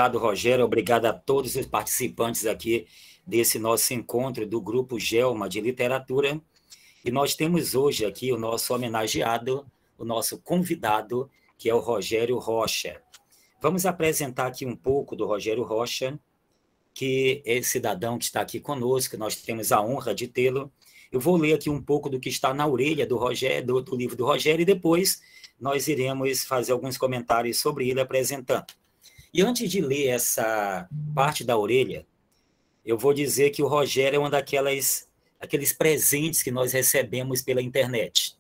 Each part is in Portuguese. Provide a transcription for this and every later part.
obrigado, Rogério, obrigado a todos os participantes aqui desse nosso encontro do Grupo Gelma de Literatura. E nós temos hoje aqui o nosso homenageado, o nosso convidado, que é o Rogério Rocha. Vamos apresentar aqui um pouco do Rogério Rocha, que é esse cidadão que está aqui conosco, nós temos a honra de tê-lo. Eu vou ler aqui um pouco do que está na orelha do Rogério, do livro do Rogério, e depois nós iremos fazer alguns comentários sobre ele apresentando. E antes de ler essa parte da orelha, eu vou dizer que o Rogério é um aqueles presentes que nós recebemos pela internet.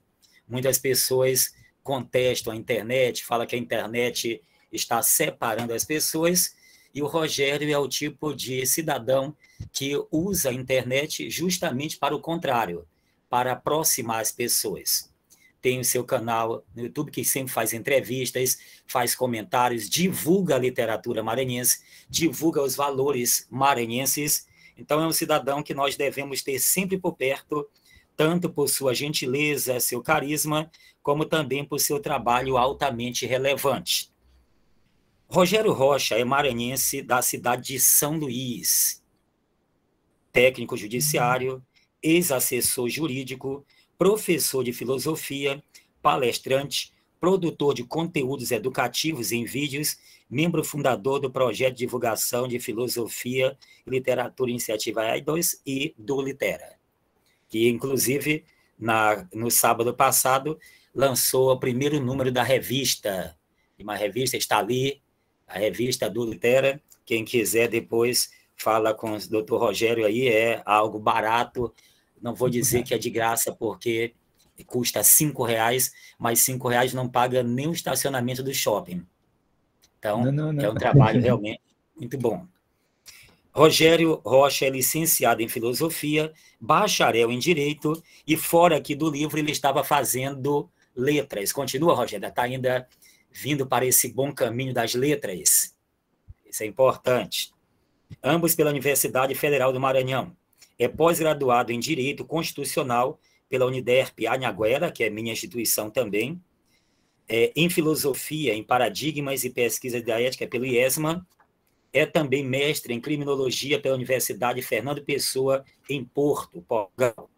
Muitas pessoas contestam a internet, falam que a internet está separando as pessoas, e o Rogério é o tipo de cidadão que usa a internet justamente para o contrário, para aproximar as pessoas. Tem o seu canal no YouTube, que sempre faz entrevistas, faz comentários, divulga a literatura maranhense, divulga os valores maranhenses. Então, é um cidadão que nós devemos ter sempre por perto, tanto por sua gentileza, seu carisma, como também por seu trabalho altamente relevante. Rogério Rocha é maranhense da cidade de São Luís, técnico judiciário, ex-assessor jurídico, professor de filosofia, palestrante, produtor de conteúdos educativos em vídeos, membro fundador do projeto de divulgação de filosofia e literatura Iniciativa AI2 e do Litera, que, inclusive, no sábado passado, lançou o primeiro número da revista. Uma revista está ali, a revista do Litera. Quem quiser depois fala com o Dr. Rogério aí, é algo barato. Não vou dizer que é de graça, porque custa R$5, mas R$5 não paga nem o estacionamento do shopping. Então, não. É um trabalho realmente muito bom. Rogério Rocha é licenciado em filosofia, bacharel em direito, e fora aqui do livro ele estava fazendo letras. Continua, Rogério? Está ainda vindo para esse bom caminho das letras. Isso é importante. Ambos pela Universidade Federal do Maranhão. É pós-graduado em Direito Constitucional pela Uniderp Anhanguera, que é minha instituição também, em Filosofia, em Paradigmas e Pesquisa da Ética pelo IESMA, é também mestre em Criminologia pela Universidade Fernando Pessoa, em Porto, Portugal.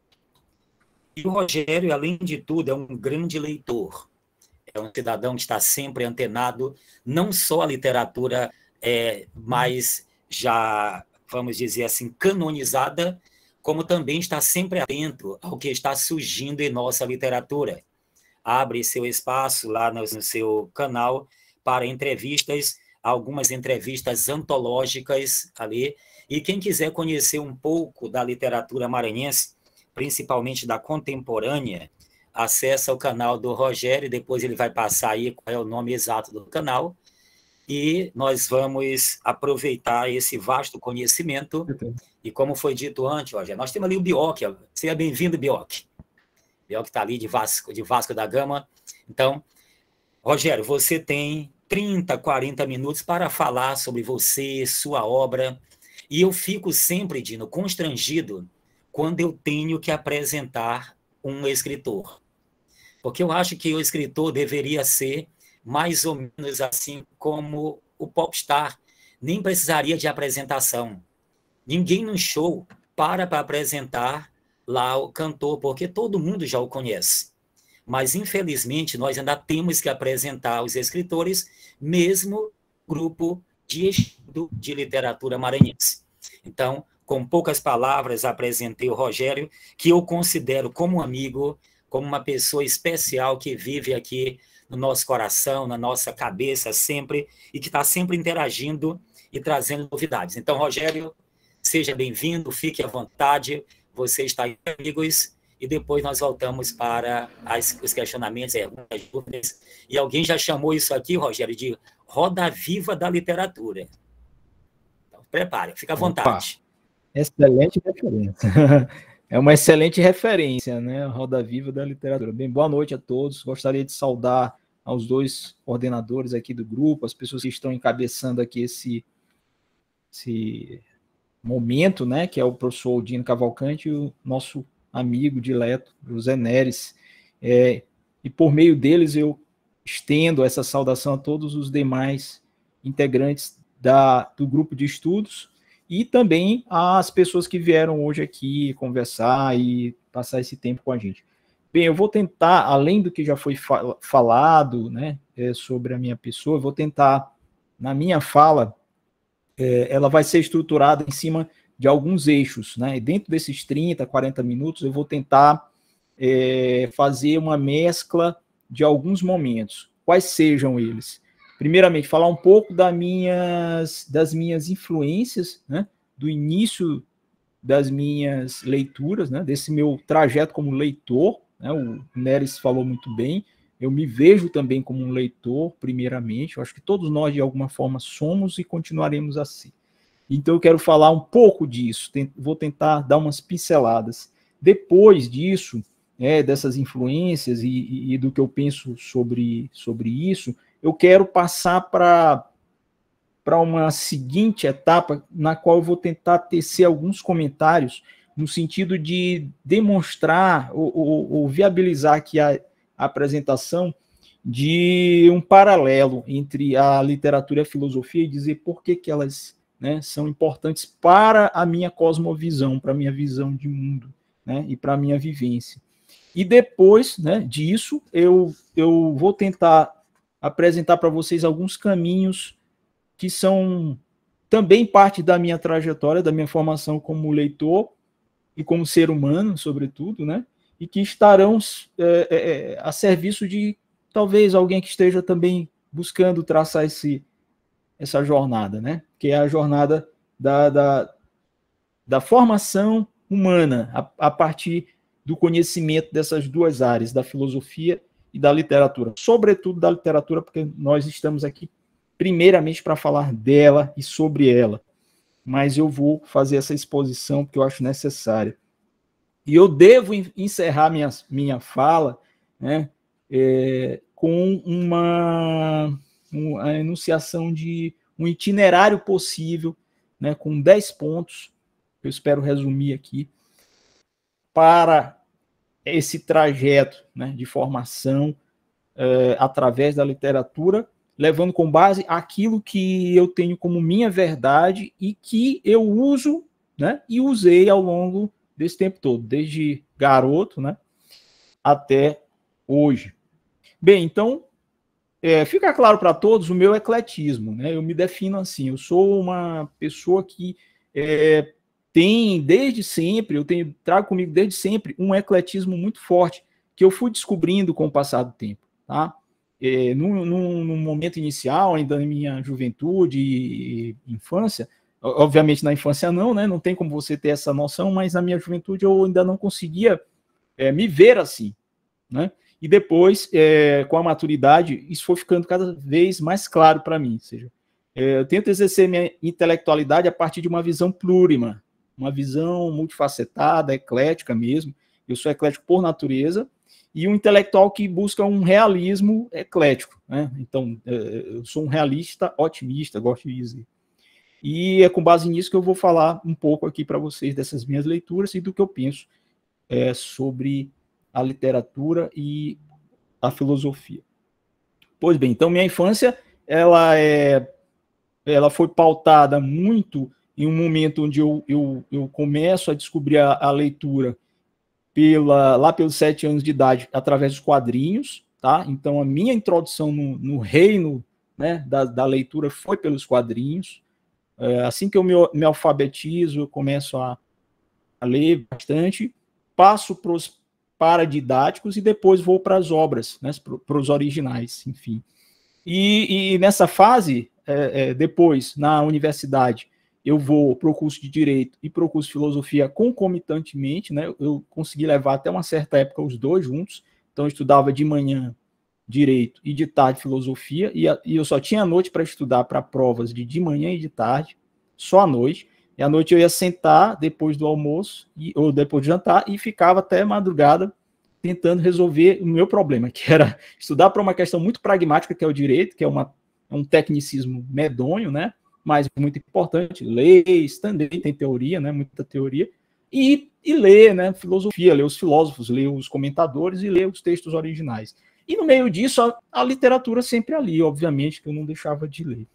E o Rogério, além de tudo, é um grande leitor. É um cidadão que está sempre antenado, não só à literatura mais já, vamos dizer assim, canonizada, como também está sempre atento ao que está surgindo em nossa literatura. Abre seu espaço lá no seu canal para entrevistas, algumas entrevistas antológicas ali, e quem quiser conhecer um pouco da literatura maranhense, principalmente da contemporânea, acessa o canal do Rogério, depois ele vai passar aí qual é o nome exato do canal, e nós vamos aproveitar esse vasto conhecimento. E como foi dito antes, Rogério, nós temos ali o Bioc. Seja bem-vindo, Bioc. Bioc está ali de Vasco da Gama. Então, Rogério, você tem 30, 40 minutos para falar sobre você, sua obra, e eu fico sempre, Dino, constrangido quando eu tenho que apresentar um escritor. Porque eu acho que o escritor deveria ser mais ou menos assim como o popstar. Nem precisaria de apresentação. Ninguém no show para apresentar lá o cantor, porque todo mundo já o conhece. Mas, infelizmente, nós ainda temos que apresentar os escritores, mesmo grupo de estudo de literatura maranhense. Então, com poucas palavras, apresentei o Rogério, que eu considero como um amigo, como uma pessoa especial que vive aqui no nosso coração, na nossa cabeça sempre, e que está sempre interagindo e trazendo novidades. Então, Rogério, seja bem-vindo, fique à vontade, você está aí, amigos, e depois nós voltamos para os questionamentos, as dúvidas. E alguém já chamou isso aqui, Rogério, de Roda Viva da Literatura. Então, prepare, fica à vontade. Excelente referência. É uma excelente referência, né? Roda Viva da Literatura. Bem, boa noite a todos. Gostaria de saudar aos dois coordenadores aqui do grupo, as pessoas que estão encabeçando aqui esse momento, né? Que é o professor Aldino Cavalcante e o nosso amigo dileto, José Neres. E por meio deles eu estendo essa saudação a todos os demais integrantes do grupo de estudos e também as pessoas que vieram hoje aqui conversar e passar esse tempo com a gente. Bem, eu vou tentar, além do que já foi falado, né, sobre a minha pessoa, eu vou tentar, na minha fala, ela vai ser estruturada em cima de alguns eixos, né, e dentro desses 30, 40 minutos, eu vou tentar fazer uma mescla de alguns momentos. Quais sejam eles? Primeiramente, falar um pouco das minhas influências, né, do início das minhas leituras, né, desse meu trajeto como leitor, né, o Neres falou muito bem, eu me vejo também como um leitor, primeiramente, eu acho que todos nós, de alguma forma, somos e continuaremos assim. Então, eu quero falar um pouco disso, vou tentar dar umas pinceladas. Depois disso, dessas influências e do que eu penso sobre isso, eu quero passar para uma seguinte etapa, na qual eu vou tentar tecer alguns comentários no sentido de demonstrar ou viabilizar aqui a apresentação de um paralelo entre a literatura e a filosofia e dizer por que elas, né, são importantes para a minha cosmovisão, para a minha visão de mundo, né, e para a minha vivência. E depois, né, disso, eu vou tentar apresentar para vocês alguns caminhos que são também parte da minha trajetória, da minha formação como leitor e como ser humano, sobretudo, né? E que estarão a serviço de talvez alguém que esteja também buscando traçar essa jornada, né? Que é a jornada da formação humana a partir do conhecimento dessas duas áreas, da filosofia e da literatura. Sobretudo da literatura, porque nós estamos aqui primeiramente para falar dela e sobre ela. Mas eu vou fazer essa exposição porque eu acho necessária. E eu devo encerrar minha fala, né, com a enunciação de um itinerário possível, né, com 10 pontos, eu espero resumir aqui, para esse trajeto, né, de formação através da literatura, levando com base aquilo que eu tenho como minha verdade e que eu uso, né, e usei ao longo desse tempo todo, desde garoto, né, até hoje. Bem, então, fica claro para todos o meu ecletismo, né, eu me defino assim, eu sou uma pessoa que tem desde sempre, trago comigo desde sempre um ecletismo muito forte, que eu fui descobrindo com o passar do tempo, tá? No momento inicial, ainda na minha juventude e infância, obviamente na infância não, né? Não tem como você ter essa noção, mas na minha juventude eu ainda não conseguia me ver assim, né? E depois, com a maturidade, isso foi ficando cada vez mais claro para mim. Ou seja, eu tento exercer minha intelectualidade a partir de uma visão plurima, uma visão multifacetada, eclética mesmo. Eu sou eclético por natureza, e um intelectual que busca um realismo eclético, né? Então, eu sou um realista otimista, gosto de dizer. E é com base nisso que eu vou falar um pouco aqui para vocês dessas minhas leituras e do que eu penso sobre a literatura e a filosofia. Pois bem, então minha infância ela foi pautada muito em um momento onde eu começo a descobrir a leitura lá pelos 7 anos de idade, através dos quadrinhos, tá? Então, a minha introdução no reino, né, da leitura foi pelos quadrinhos. Assim que eu me alfabetizo, eu começo a ler bastante, passo para os paradidáticos e depois vou para as obras, né, para os originais, enfim. E nessa fase, depois, na universidade, eu vou para o curso de Direito e para o curso de Filosofia concomitantemente, né? Eu consegui levar até uma certa época os dois juntos, então eu estudava de manhã Direito e de tarde Filosofia, e eu só tinha a noite para estudar para provas de manhã e de tarde, só à noite, e à noite eu ia sentar depois do almoço, ou depois do jantar, e ficava até madrugada tentando resolver o meu problema, que era estudar para uma questão muito pragmática, que é o Direito, que é um tecnicismo medonho, né? Mas muito importante, leis também tem teoria, né, muita teoria, e ler, né, filosofia, ler os filósofos, ler os comentadores e ler os textos originais. E no meio disso, a literatura sempre ali, obviamente, que eu não deixava de ler.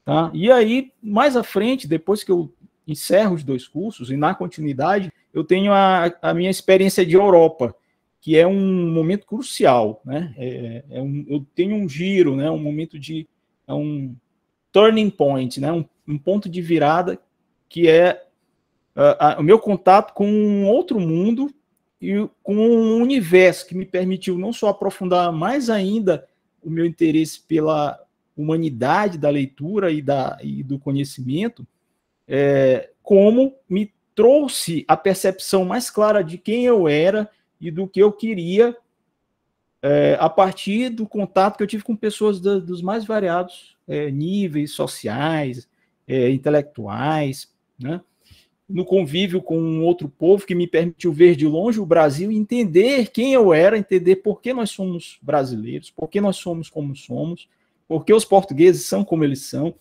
Tá? E aí, mais à frente, depois que eu encerro os 2 cursos, e na continuidade, eu tenho a minha experiência de Europa, que é um momento crucial, né? Eu tenho um giro, né? Um momento de... É um turning point, né? Um ponto de virada, que é o meu contato com um outro mundo e com um universo que me permitiu não só aprofundar mais ainda o meu interesse pela humanidade da leitura e do conhecimento, como me trouxe a percepção mais clara de quem eu era e do que eu queria, a partir do contato que eu tive com pessoas dos mais variados níveis sociais, intelectuais, né? No convívio com um outro povo que me permitiu ver de longe o Brasil e entender quem eu era, entender por que nós somos brasileiros, por que nós somos como somos, por que os portugueses são como eles são.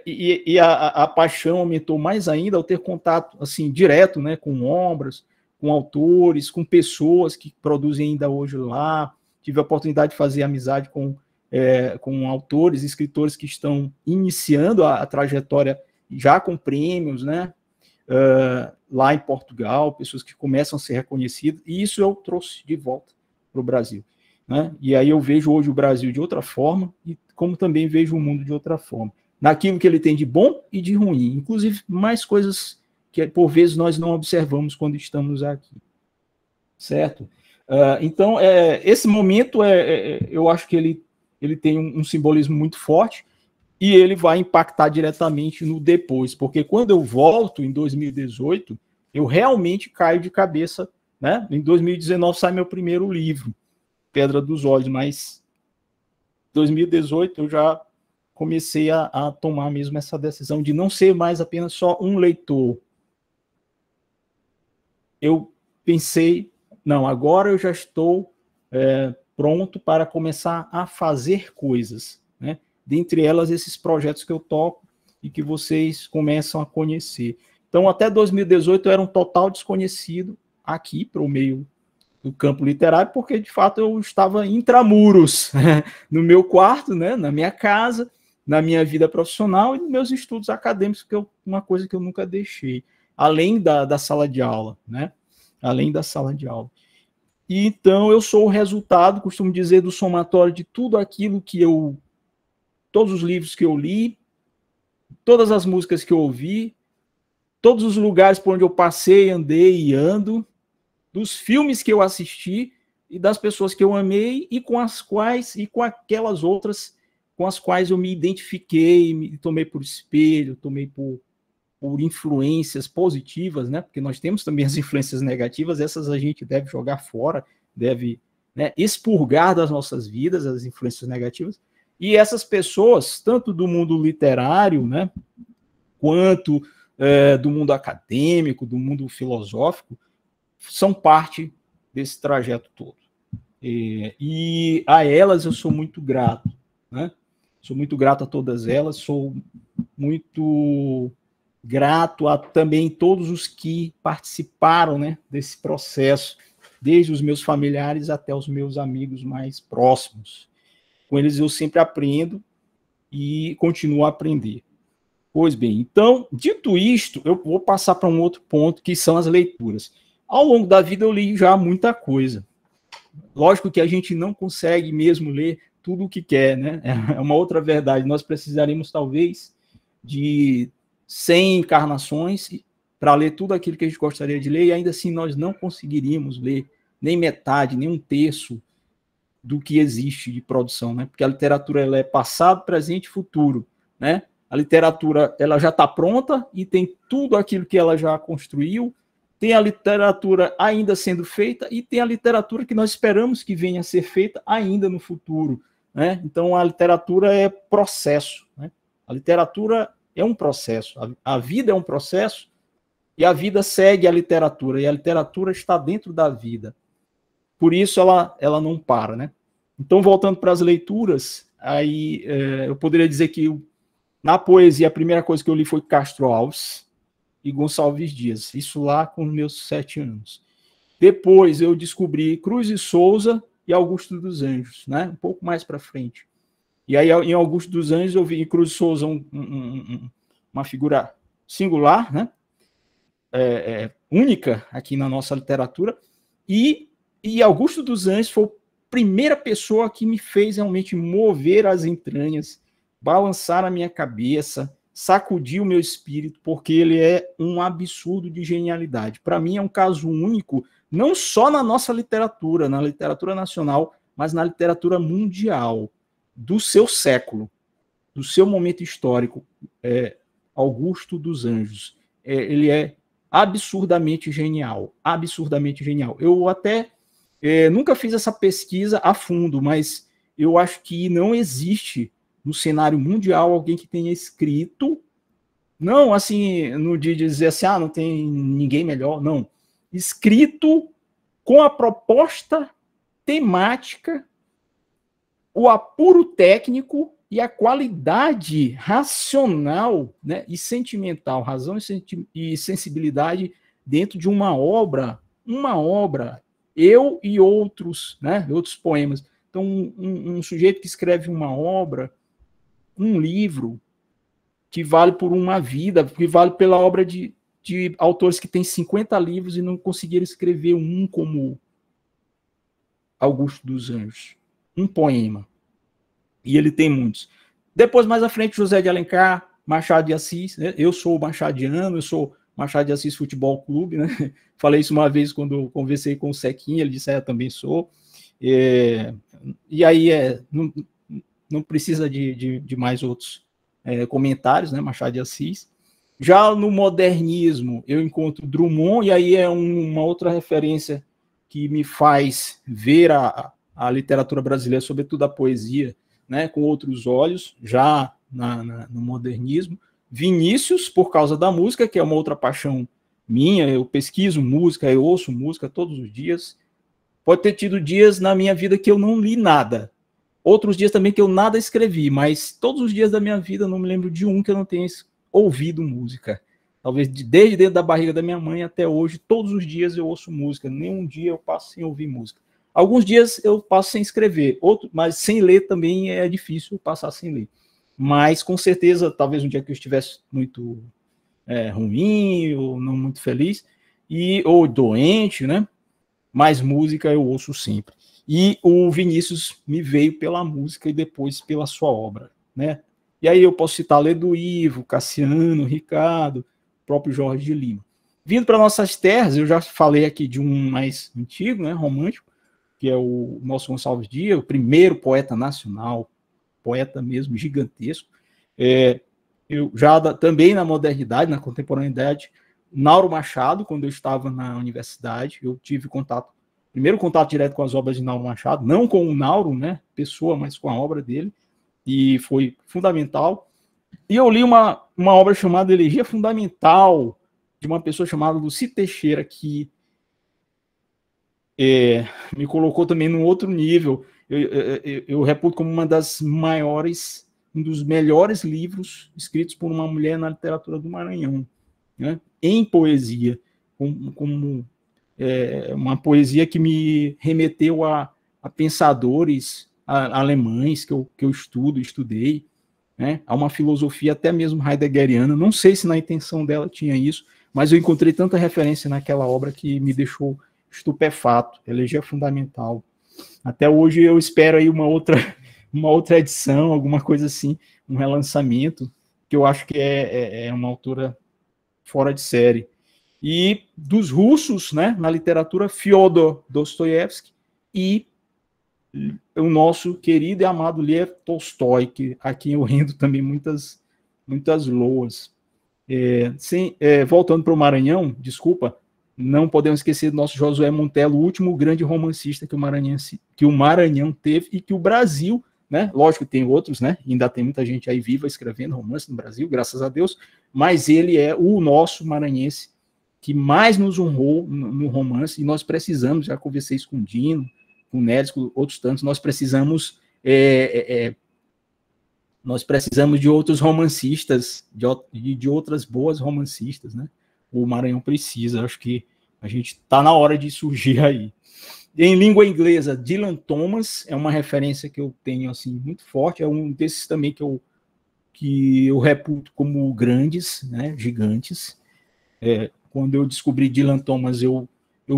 E a paixão aumentou mais ainda ao ter contato assim direto, né, com obras, com autores, com pessoas que produzem ainda hoje lá. Tive a oportunidade de fazer amizade com autores, escritores que estão iniciando a trajetória já com prêmios, né? Lá em Portugal, pessoas que começam a ser reconhecidas, e isso eu trouxe de volta para o Brasil, né? E aí eu vejo hoje o Brasil de outra forma, e como também vejo o mundo de outra forma, naquilo que ele tem de bom e de ruim, inclusive mais coisas que por vezes nós não observamos quando estamos aqui, certo? Então, esse momento, eu acho que ele tem um simbolismo muito forte, e ele vai impactar diretamente no depois, porque quando eu volto em 2018, eu realmente caio de cabeça, né? Em 2019 sai meu primeiro livro, Pedra dos Olhos, mas em 2018 eu já comecei a tomar mesmo essa decisão de não ser mais apenas só um leitor. Eu pensei, não, agora eu já estou pronto para começar a fazer coisas, né? Dentre elas, esses projetos que eu toco e que vocês começam a conhecer. Então, até 2018, eu era um total desconhecido aqui para o meio do campo literário, porque, de fato, eu estava intramuros, no meu quarto, né, na minha casa, na minha vida profissional e nos meus estudos acadêmicos, que é uma coisa que eu nunca deixei, além da sala de aula, né? Além da sala de aula. E, então, eu sou o resultado, costumo dizer, do somatório de tudo aquilo que todos os livros que eu li, todas as músicas que eu ouvi, todos os lugares por onde eu passei, andei e ando, dos filmes que eu assisti e das pessoas que eu amei e com aquelas outras com as quais eu me identifiquei, me tomei por espelho, tomei por influências positivas, né? Porque nós temos também as influências negativas, essas a gente deve jogar fora, deve, né, expurgar das nossas vidas as influências negativas. E essas pessoas, tanto do mundo literário, né, quanto do mundo acadêmico, do mundo filosófico, são parte desse trajeto todo. E a elas eu sou muito grato, né? Sou muito grato a todas elas, sou muito grato a também todos os que participaram, né, desse processo, desde os meus familiares até os meus amigos mais próximos. Com eles eu sempre aprendo e continuo a aprender. Pois bem, então, dito isto, eu vou passar para um outro ponto, que são as leituras. Ao longo da vida eu li já muita coisa. Lógico que a gente não consegue mesmo ler tudo o que quer, né? É uma outra verdade. Nós precisaremos, talvez, de 100 encarnações para ler tudo aquilo que a gente gostaria de ler, e ainda assim nós não conseguiríamos ler nem metade, nem um terço do que existe de produção, né? Porque a literatura ela é passado, presente e futuro, né? A literatura ela já está pronta e tem tudo aquilo que ela já construiu, tem a literatura ainda sendo feita e tem a literatura que nós esperamos que venha a ser feita ainda no futuro, né? Então a literatura é processo, né? A literatura é um processo, a vida é um processo e a vida segue a literatura e a literatura está dentro da vida. Por isso ela não para, né? Então, voltando para as leituras, aí eu poderia dizer que na poesia a primeira coisa que eu li foi Castro Alves e Gonçalves Dias, isso lá com meus 7 anos. Depois eu descobri Cruz e Souza e Augusto dos Anjos, né? Um pouco mais para frente. E aí, em Augusto dos Anjos, eu vi em Cruz de Souza uma figura singular, né? Única aqui na nossa literatura. E Augusto dos Anjos foi a primeira pessoa que me fez realmente mover as entranhas, balançar a minha cabeça, sacudir o meu espírito, porque ele é um absurdo de genialidade. Para mim é um caso único, não só na nossa literatura, na literatura nacional, mas na literatura mundial, do seu século, do seu momento histórico. Augusto dos Anjos. Ele é absurdamente genial, absurdamente genial. Eu até nunca fiz essa pesquisa a fundo, mas eu acho que não existe no cenário mundial alguém que tenha escrito, não assim, no de dizer assim, não tem ninguém melhor, não. Escrito com a proposta temática, o apuro técnico e a qualidade racional, né, e sentimental, razão e sensibilidade dentro de uma obra, eu e outros, né, outros poemas. Então, um sujeito que escreve uma obra, um livro, que vale por uma vida, que vale pela obra de autores que têm 50 livros e não conseguiram escrever um como Augusto dos Anjos. Um poema. E ele tem muitos. Depois, mais à frente, José de Alencar, Machado de Assis, né? Eu sou machadiano, eu sou Machado de Assis Futebol Clube, né? Falei isso uma vez quando conversei com o Sequinha, ele disse, eu também sou. E aí, não precisa de mais outros comentários, né? Machado de Assis. Já no modernismo, eu encontro Drummond, e aí é uma outra referência que me faz ver a literatura brasileira, sobretudo a poesia, né, com outros olhos, já no modernismo. Vinícius, por causa da música, que é uma outra paixão minha, eu pesquiso música, eu ouço música todos os dias. Pode ter tido dias na minha vida que eu não li nada, outros dias também que eu nada escrevi, mas todos os dias da minha vida eu não me lembro de um que eu não tenha ouvido música. Talvez desde dentro da barriga da minha mãe até hoje, todos os dias eu ouço música, nenhum dia eu passo sem ouvir música. Alguns dias eu passo sem escrever, mas sem ler também é difícil passar sem ler. Mas, com certeza, talvez um dia que eu estivesse muito ruim, ou não muito feliz, ou doente, né? Mas música eu ouço sempre. E o Vinícius me veio pela música e depois pela sua obra, né? E aí eu posso citar Ledo Ivo, Cassiano, Ricardo, próprio Jorge de Lima. Vindo para nossas terras, eu já falei aqui de um mais antigo, né, romântico, que é o Nelson Gonçalves Dias, o primeiro poeta nacional, poeta mesmo, gigantesco. Eu já também na modernidade, na contemporaneidade, Nauro Machado, quando eu estava na universidade, eu tive primeiro contato direto com as obras de Nauro Machado, não com o Nauro, né, pessoa, mas com a obra dele, e foi fundamental. E eu li uma obra chamada Elegia Fundamental, de uma pessoa chamada Luci Teixeira, que me colocou também num outro nível. Eu reputo como um dos melhores livros escritos por uma mulher na literatura do Maranhão, né? Em poesia, como uma poesia que me remeteu a pensadores alemães que eu estudei, né? A uma filosofia até mesmo heideggeriana. Não sei se na intenção dela tinha isso, mas eu encontrei tanta referência naquela obra que me deixou estupefato. Elegia Fundamental. Até hoje eu espero aí uma outra edição, alguma coisa assim, um relançamento, que eu acho que é uma autora fora de série. E dos russos, né, na literatura, Fyodor Dostoiévski e o nosso querido e amado Lev Tolstói, a quem eu rendo também muitas loas. Voltando para o Maranhão, desculpa, não podemos esquecer do nosso Josué Montello, o último grande romancista que o Maranhão teve e que o Brasil, né? Lógico que tem outros, né? Ainda tem muita gente aí viva escrevendo romance no Brasil, graças a Deus, mas ele é o nosso maranhense que mais nos honrou no romance, e nós precisamos, já conversei isso com o Dino, com o Néris, com outros tantos, nós precisamos de outros romancistas, de outras boas romancistas, né? O Maranhão precisa, acho que a gente está na hora de surgir aí. Em língua inglesa, Dylan Thomas é uma referência que eu tenho assim muito forte, é um desses também que eu reputo como grandes, né, gigantes. Quando eu descobri Dylan Thomas, eu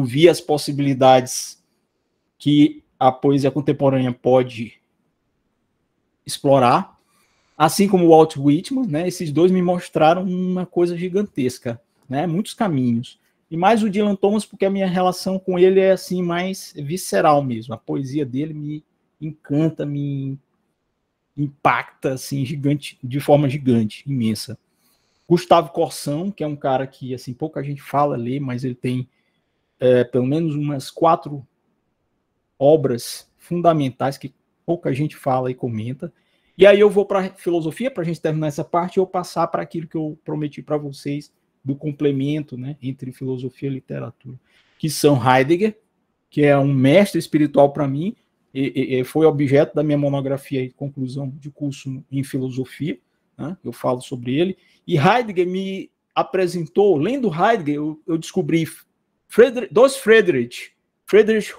vi as possibilidades que a poesia contemporânea pode explorar, assim como o Walt Whitman, né, esses dois me mostraram uma coisa gigantesca, né, muitos caminhos. E mais o Dylan Thomas, porque a minha relação com ele é assim mais visceral mesmo. A poesia dele me encanta, me impacta assim gigante, de forma gigante, imensa. Gustavo Corsão, que é um cara que assim pouca gente fala, lê, mas ele tem pelo menos umas 4 obras fundamentais que pouca gente fala e comenta. E aí eu vou para filosofia, para a gente terminar essa parte, e eu passar para aquilo que eu prometi para vocês, do complemento, né, entre filosofia e literatura, que são Heidegger, que é um mestre espiritual para mim, e foi objeto da minha monografia de conclusão de curso em filosofia, né, eu falo sobre ele, e Heidegger me apresentou, lendo Heidegger, eu descobri dois Friedrich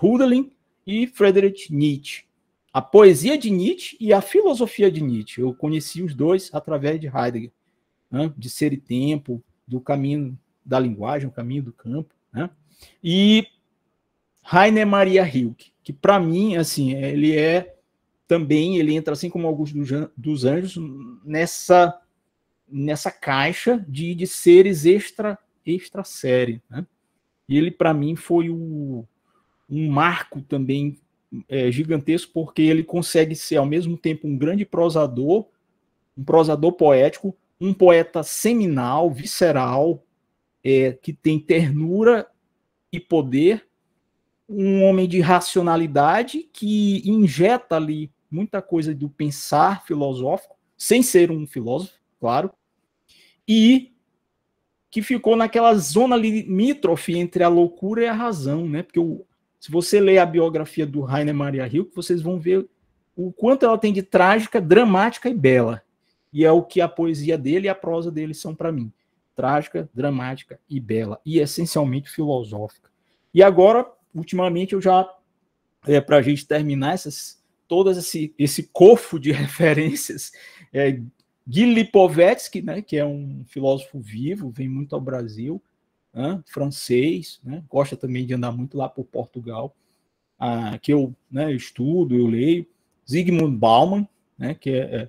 Hölderlin e Friedrich Nietzsche, a poesia de Nietzsche e a filosofia de Nietzsche. Eu conheci os dois através de Heidegger, né, de Ser e Tempo, do caminho da linguagem, o caminho do campo, né? E Rainer Maria Rilke, que para mim, assim, ele entra assim como Augusto dos Anjos nessa caixa de seres extra série, né? E ele para mim foi um marco também gigantesco, porque ele consegue ser ao mesmo tempo um grande prosador, um prosador poético, um poeta seminal, visceral, que tem ternura e poder, um homem de racionalidade que injeta ali muita coisa do pensar filosófico, sem ser um filósofo, claro, e que ficou naquela zona limítrofe entre a loucura e a razão, né? Porque se você ler a biografia do Rainer Maria Rilke, vocês vão ver o quanto ela tem de trágica, dramática e bela. E é o que a poesia dele e a prosa dele são para mim. Trágica, dramática e bela. E essencialmente filosófica. E agora, ultimamente, eu já, para a gente terminar todas esse cofo de referências, Guy Lipovetsky, né, que é um filósofo vivo, vem muito ao Brasil, né, francês, né, gosta também de andar muito lá por Portugal, que eu, né, estudo, eu leio. Zygmunt Bauman, né, que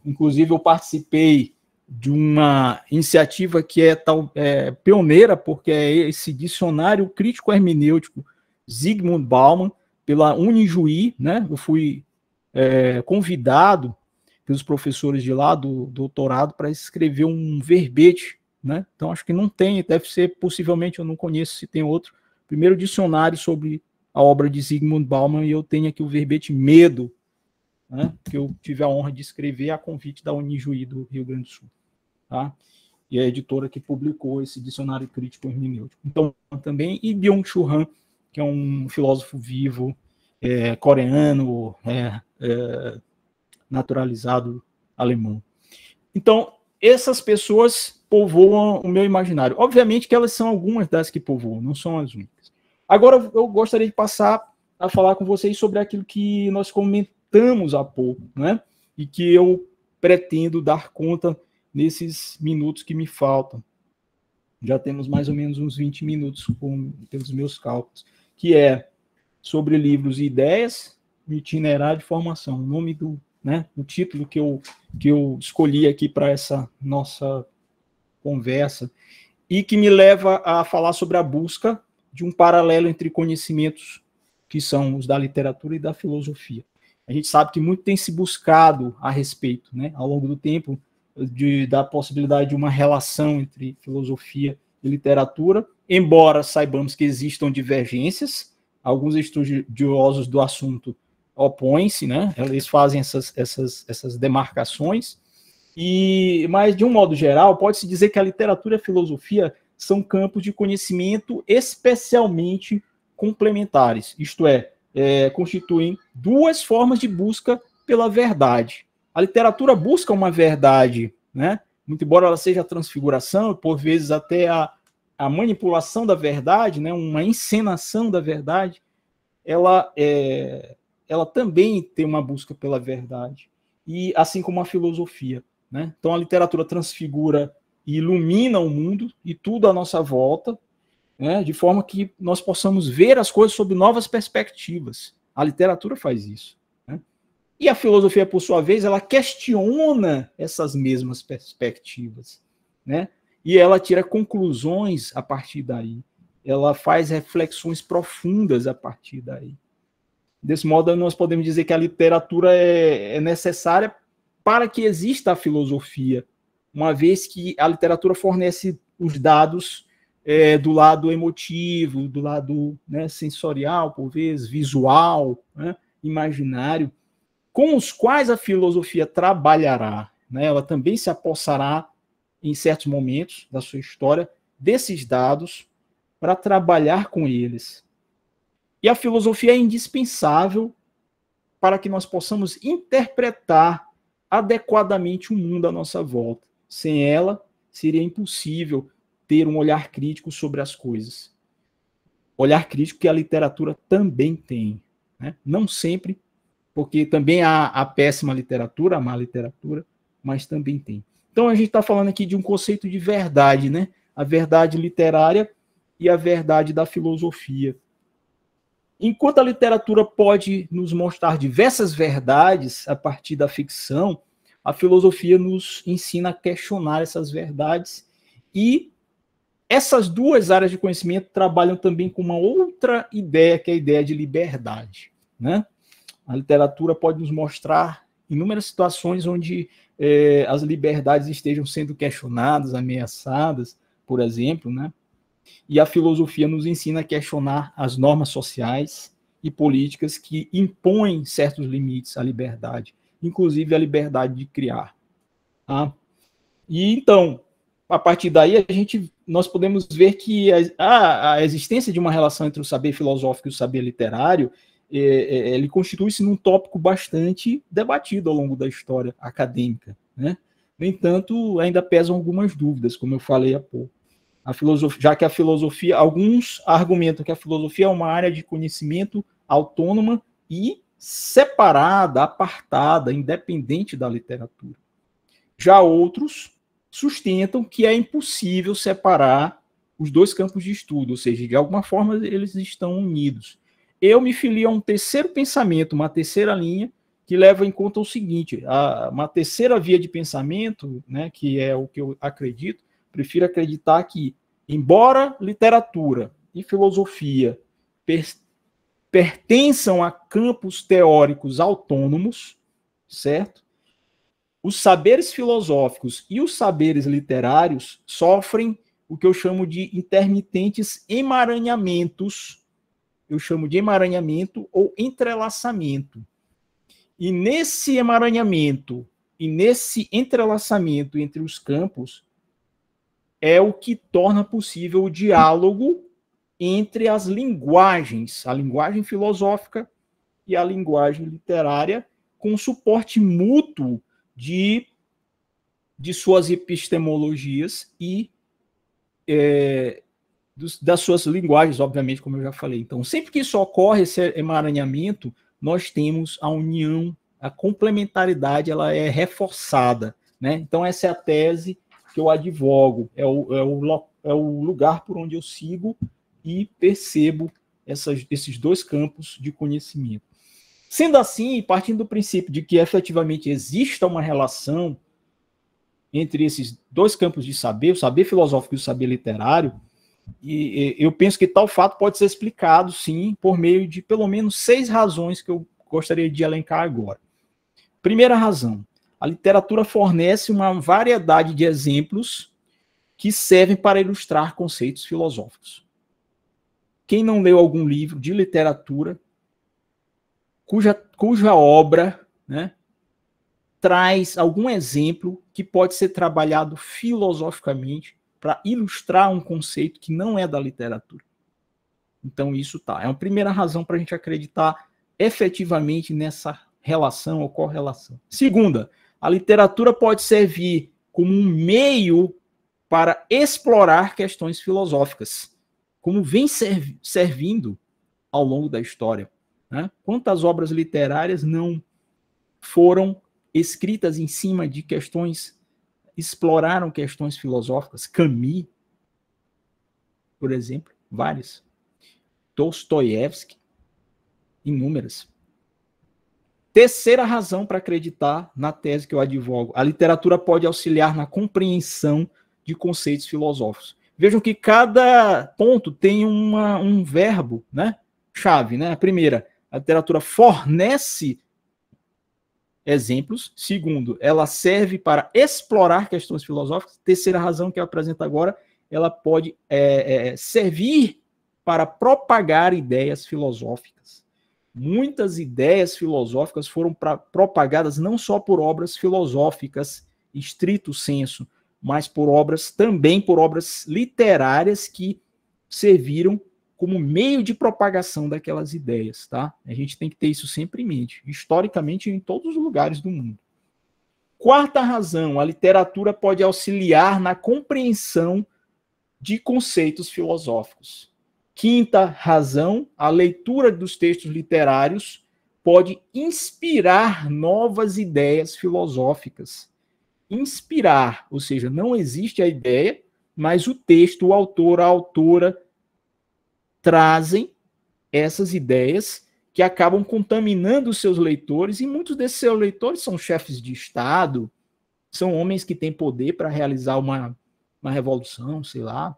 inclusive eu participei de uma iniciativa que é pioneira, porque é esse dicionário crítico hermenêutico Zygmunt Bauman, pela Unijuí, né? Eu fui convidado pelos professores de lá do doutorado para escrever um verbete, né? Então acho que não tem, deve ser, possivelmente, eu não conheço se tem outro, primeiro dicionário sobre a obra de Zygmunt Bauman, e eu tenho aqui o verbete Medo, né, que eu tive a honra de escrever a convite da Unijuí do Rio Grande do Sul, tá? E a editora que publicou esse dicionário crítico hermenêutico. Então, também, e Byung-Chul Han, que é um filósofo vivo, coreano, naturalizado alemão. Então, essas pessoas povoam o meu imaginário. Obviamente que elas são algumas das que povoam, não são as únicas. Agora, eu gostaria de passar a falar com vocês sobre aquilo que nós comentamos há pouco, né? E que eu pretendo dar conta nesses minutos que me faltam. Já temos mais ou menos uns 20 minutos pelos meus cálculos, que é sobre livros e ideias, itinerário de formação, o nome o título que eu escolhi aqui para essa nossa conversa, e que me leva a falar sobre a busca de um paralelo entre conhecimentos que são os da literatura e da filosofia. A gente sabe que muito tem se buscado a respeito, né, ao longo do tempo, da possibilidade de uma relação entre filosofia e literatura, embora saibamos que existam divergências, alguns estudiosos do assunto opõem-se, né, eles fazem essas demarcações, mas, de um modo geral, pode-se dizer que a literatura e a filosofia são campos de conhecimento especialmente complementares, isto é, constituem duas formas de busca pela verdade. A literatura busca uma verdade, né? Muito embora ela seja a transfiguração, e por vezes até a manipulação da verdade, né? Uma encenação da verdade, ela também tem uma busca pela verdade, e assim como a filosofia, né? Então a literatura transfigura e ilumina o mundo e tudo à nossa volta, né? De forma que nós possamos ver as coisas sob novas perspectivas. A literatura faz isso, né? E a filosofia, por sua vez, ela questiona essas mesmas perspectivas, né? E ela tira conclusões a partir daí. Ela faz reflexões profundas a partir daí. Desse modo, nós podemos dizer que a literatura é necessária para que exista a filosofia, uma vez que a literatura fornece os dados do lado emotivo, do lado, né, sensorial, por vezes, visual, né, imaginário, com os quais a filosofia trabalhará, né? Ela também se apossará, em certos momentos da sua história, desses dados para trabalhar com eles. E a filosofia é indispensável para que nós possamos interpretar adequadamente o mundo à nossa volta. Sem ela, seria impossível ter um olhar crítico sobre as coisas. Olhar crítico que a literatura também tem, né? Não sempre, porque também há a péssima literatura, a má literatura, mas também tem. Então a gente está falando aqui de um conceito de verdade, né? A verdade literária e a verdade da filosofia. Enquanto a literatura pode nos mostrar diversas verdades a partir da ficção, a filosofia nos ensina a questionar essas verdades, e essas duas áreas de conhecimento trabalham também com uma outra ideia, que é a ideia de liberdade, né? A literatura pode nos mostrar inúmeras situações onde as liberdades estejam sendo questionadas, ameaçadas, por exemplo, né? E a filosofia nos ensina a questionar as normas sociais e políticas que impõem certos limites à liberdade, inclusive a liberdade de criar. Tá? E então, a partir daí, nós podemos ver que a existência de uma relação entre o saber filosófico e o saber literário, ele constitui-se num tópico bastante debatido ao longo da história acadêmica, né? No entanto, ainda pesam algumas dúvidas, como eu falei há pouco. A filosofia, já que a filosofia, alguns argumentam que a filosofia é uma área de conhecimento autônoma e separada, apartada, independente da literatura. Já outros sustentam que é impossível separar os dois campos de estudo, ou seja, de alguma forma eles estão unidos. Eu me filio a um terceiro pensamento, uma terceira linha, que leva em conta o seguinte: uma terceira via de pensamento, né, que é o que eu acredito, prefiro acreditar que, embora literatura e filosofia pertençam a campos teóricos autônomos, certo? Os saberes filosóficos e os saberes literários sofrem o que eu chamo de intermitentes emaranhamentos. Eu chamo de emaranhamento ou entrelaçamento. E nesse emaranhamento e nesse entrelaçamento entre os campos é o que torna possível o diálogo entre as linguagens, a linguagem filosófica e a linguagem literária, com suporte mútuo de suas epistemologias e das suas linguagens, obviamente, como eu já falei. Então, sempre que isso ocorre, esse emaranhamento, nós temos a união, a complementaridade, ela é reforçada, né? Então, essa é a tese que eu advogo, é o lugar por onde eu sigo e percebo esses dois campos de conhecimento. Sendo assim, partindo do princípio de que efetivamente exista uma relação entre esses dois campos de saber, o saber filosófico e o saber literário, e eu penso que tal fato pode ser explicado, sim, por meio de pelo menos 6 razões que eu gostaria de elencar agora. Primeira razão: a literatura fornece uma variedade de exemplos que servem para ilustrar conceitos filosóficos. Quem não leu algum livro de literatura cuja obra, né, traz algum exemplo que pode ser trabalhado filosoficamente para ilustrar um conceito que não é da literatura? Então isso é uma primeira razão para a gente acreditar efetivamente nessa relação ou correlação. Segunda, a literatura pode servir como um meio para explorar questões filosóficas, como vem servindo ao longo da história. né? Quantas obras literárias não foram escritas em cima de questões, exploraram questões filosóficas? Camus, por exemplo, várias. Dostoiévski, inúmeras. Terceira razão para acreditar na tese que eu advogo: a literatura pode auxiliar na compreensão de conceitos filosóficos. Vejam que cada ponto tem um verbo, né, chave, né? A primeira, a literatura fornece exemplos. Segundo, ela serve para explorar questões filosóficas. Terceira razão que eu apresento agora, ela pode servir para propagar ideias filosóficas. Muitas ideias filosóficas foram propagadas não só por obras filosóficas, estrito senso, mas também por obras literárias que serviram como meio de propagação daquelas ideias, tá? A gente tem que ter isso sempre em mente, historicamente em todos os lugares do mundo. Quarta razão, a literatura pode auxiliar na compreensão de conceitos filosóficos. Quinta razão, a leitura dos textos literários pode inspirar novas ideias filosóficas. Inspirar, ou seja, não existe a ideia, mas o texto, o autor, a autora trazem essas ideias que acabam contaminando os seus leitores, e muitos desses seus leitores são chefes de Estado, são homens que têm poder para realizar uma revolução, sei lá,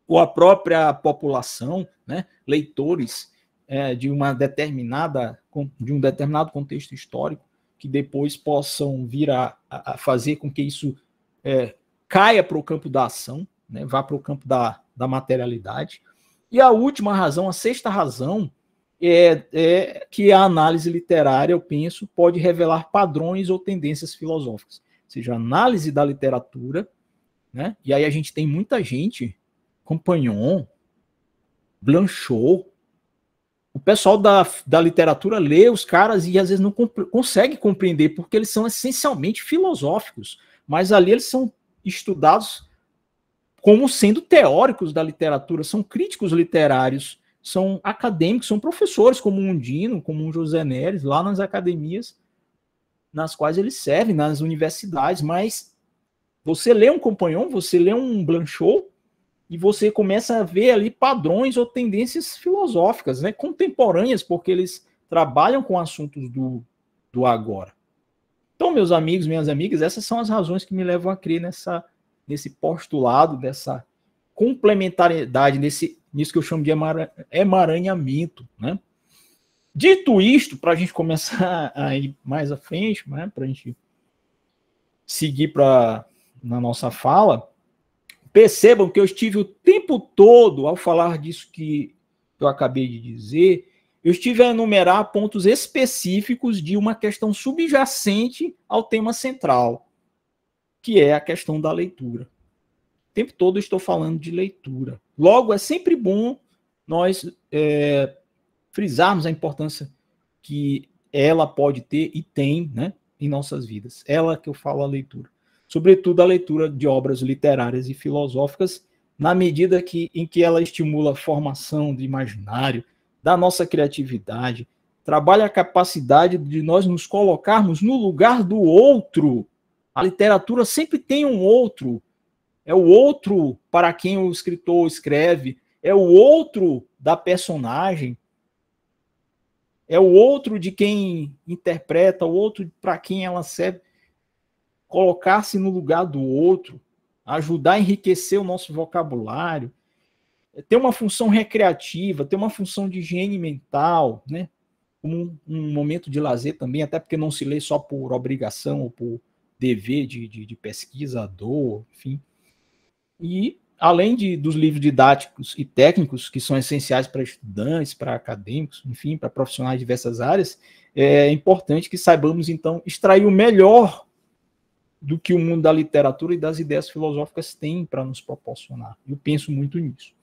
ou a própria população, né, leitores de um determinado contexto histórico, que depois possam vir a fazer com que isso caia para o campo da ação, né, vá para o campo da materialidade. E a última razão, a sexta razão, é que a análise literária, eu penso, pode revelar padrões ou tendências filosóficas. Ou seja, a análise da literatura, né, e aí a gente tem muita gente, Compagnon, Blanchot, o pessoal da literatura lê os caras e às vezes não consegue compreender, porque eles são essencialmente filosóficos, mas ali eles são estudados como sendo teóricos da literatura, são críticos literários, são acadêmicos, são professores como um Undino, como um José Neres, lá nas academias nas quais eles servem, nas universidades. Mas você lê um Compagnon, você lê um Blanchot, e você começa a ver ali padrões ou tendências filosóficas, né, contemporâneas, porque eles trabalham com assuntos do agora. Então, meus amigos, minhas amigas, essas são as razões que me levam a crer nesse postulado, dessa complementariedade, nisso que eu chamo de emaranhamento, né? Dito isto, para a gente começar a ir mais à frente, né, para a gente seguir na nossa fala, percebam que eu estive o tempo todo, ao falar disso que eu acabei de dizer, eu estive a enumerar pontos específicos de uma questão subjacente ao tema central, que é a questão da leitura. O tempo todo eu estou falando de leitura. Logo, é sempre bom nós frisarmos a importância que ela pode ter e tem, né, em nossas vidas. Ela que eu falo, a leitura. Sobretudo a leitura de obras literárias e filosóficas, na medida em que ela estimula a formação do imaginário, da nossa criatividade, trabalha a capacidade de nós nos colocarmos no lugar do outro. A literatura sempre tem um outro. É o outro para quem o escritor escreve, é o outro da personagem, é o outro de quem interpreta, o outro para quem ela serve. Colocar-se no lugar do outro, ajudar a enriquecer o nosso vocabulário, ter uma função recreativa, ter uma função de higiene mental, né? Como um momento de lazer também, até porque não se lê só por obrigação ou por dever de pesquisador, enfim. E, além dos livros didáticos e técnicos, que são essenciais para estudantes, para acadêmicos, enfim, para profissionais de diversas áreas, é importante que saibamos, então, extrair o melhor do que o mundo da literatura e das ideias filosóficas tem para nos proporcionar. Eu penso muito nisso.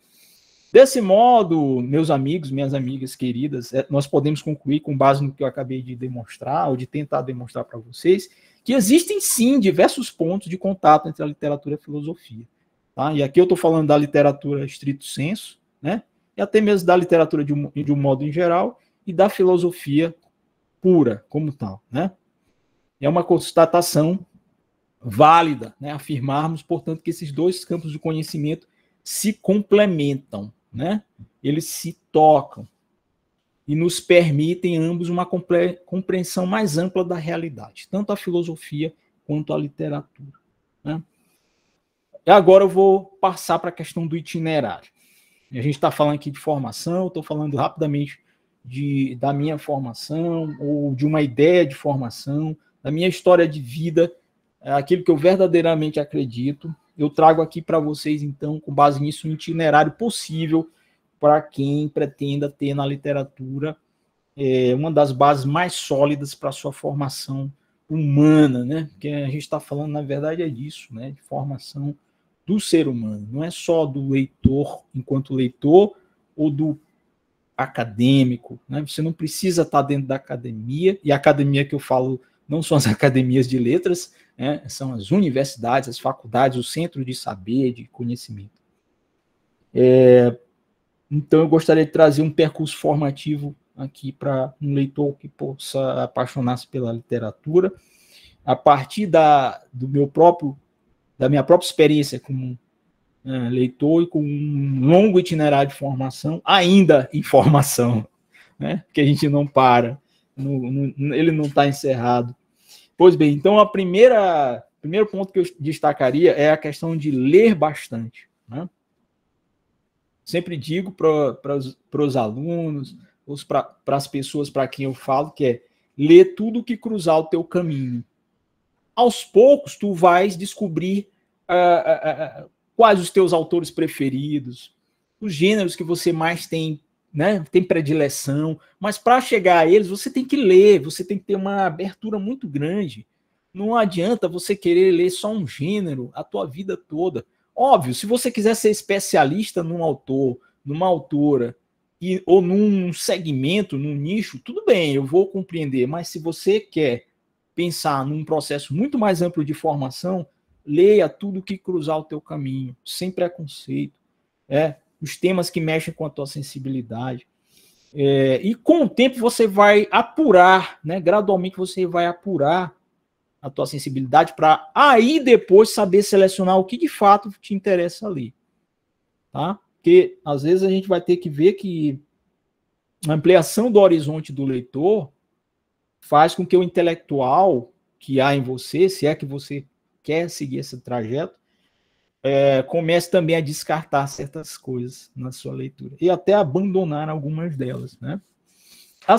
Desse modo, meus amigos, minhas amigas queridas, nós podemos concluir, com base no que eu acabei de demonstrar, ou de tentar demonstrar para vocês, que existem sim diversos pontos de contato entre a literatura e a filosofia. Tá? E aqui eu estou falando da literatura estrito sensu, né? E até mesmo da literatura de um modo em geral, e da filosofia pura, como tal, né? É uma constatação válida, né? Afirmarmos, portanto, que esses dois campos de conhecimento se complementam, né? Eles se tocam e nos permitem ambos uma compreensão mais ampla da realidade, tanto a filosofia quanto a literatura, né? E agora eu vou passar para a questão do itinerário. A gente está falando aqui de formação, estou falando rapidamente da minha formação, ou de uma ideia de formação, da minha história de vida, aquilo que eu verdadeiramente acredito. Eu trago aqui para vocês, então, com base nisso, um itinerário possível para quem pretenda ter na literatura uma das bases mais sólidas para a sua formação humana, né? Porque a gente está falando, na verdade, é disso, né? De formação do ser humano. Não é só do leitor enquanto leitor ou do acadêmico, né? Você não precisa estar dentro da academia, e a academia que eu falo não são as academias de letras, né? São as universidades, as faculdades, o centro de saber, de conhecimento. Então, eu gostaria de trazer um percurso formativo aqui para um leitor que possa apaixonar-se pela literatura, a partir da minha própria experiência como leitor e com um longo itinerário de formação, ainda em formação, né? Porque a gente não para, ele não está encerrado. Pois bem, então o primeiro ponto que eu destacaria é a questão de ler bastante, né? Sempre digo para os alunos, para as pessoas para quem eu falo, que é ler tudo que cruzar o teu caminho. Aos poucos, tu vais descobrir quais os teus autores preferidos, os gêneros que você mais tem, né, tem predileção, mas para chegar a eles, você tem que ler, você tem que ter uma abertura muito grande. Não adianta você querer ler só um gênero a tua vida toda. Óbvio, se você quiser ser especialista num autor, numa autora, ou num segmento, num nicho, tudo bem, eu vou compreender, mas se você quer pensar num processo muito mais amplo de formação, leia tudo que cruzar o teu caminho, sem preconceito, os temas que mexem com a tua sensibilidade. E com o tempo você vai apurar, né, gradualmente você vai apurar a tua sensibilidade para aí depois saber selecionar o que de fato te interessa ali. Tá? Porque às vezes a gente vai ter que ver que a ampliação do horizonte do leitor faz com que o intelectual que há em você, se é que você quer seguir esse trajeto, comece também a descartar certas coisas na sua leitura e até abandonar algumas delas, né? O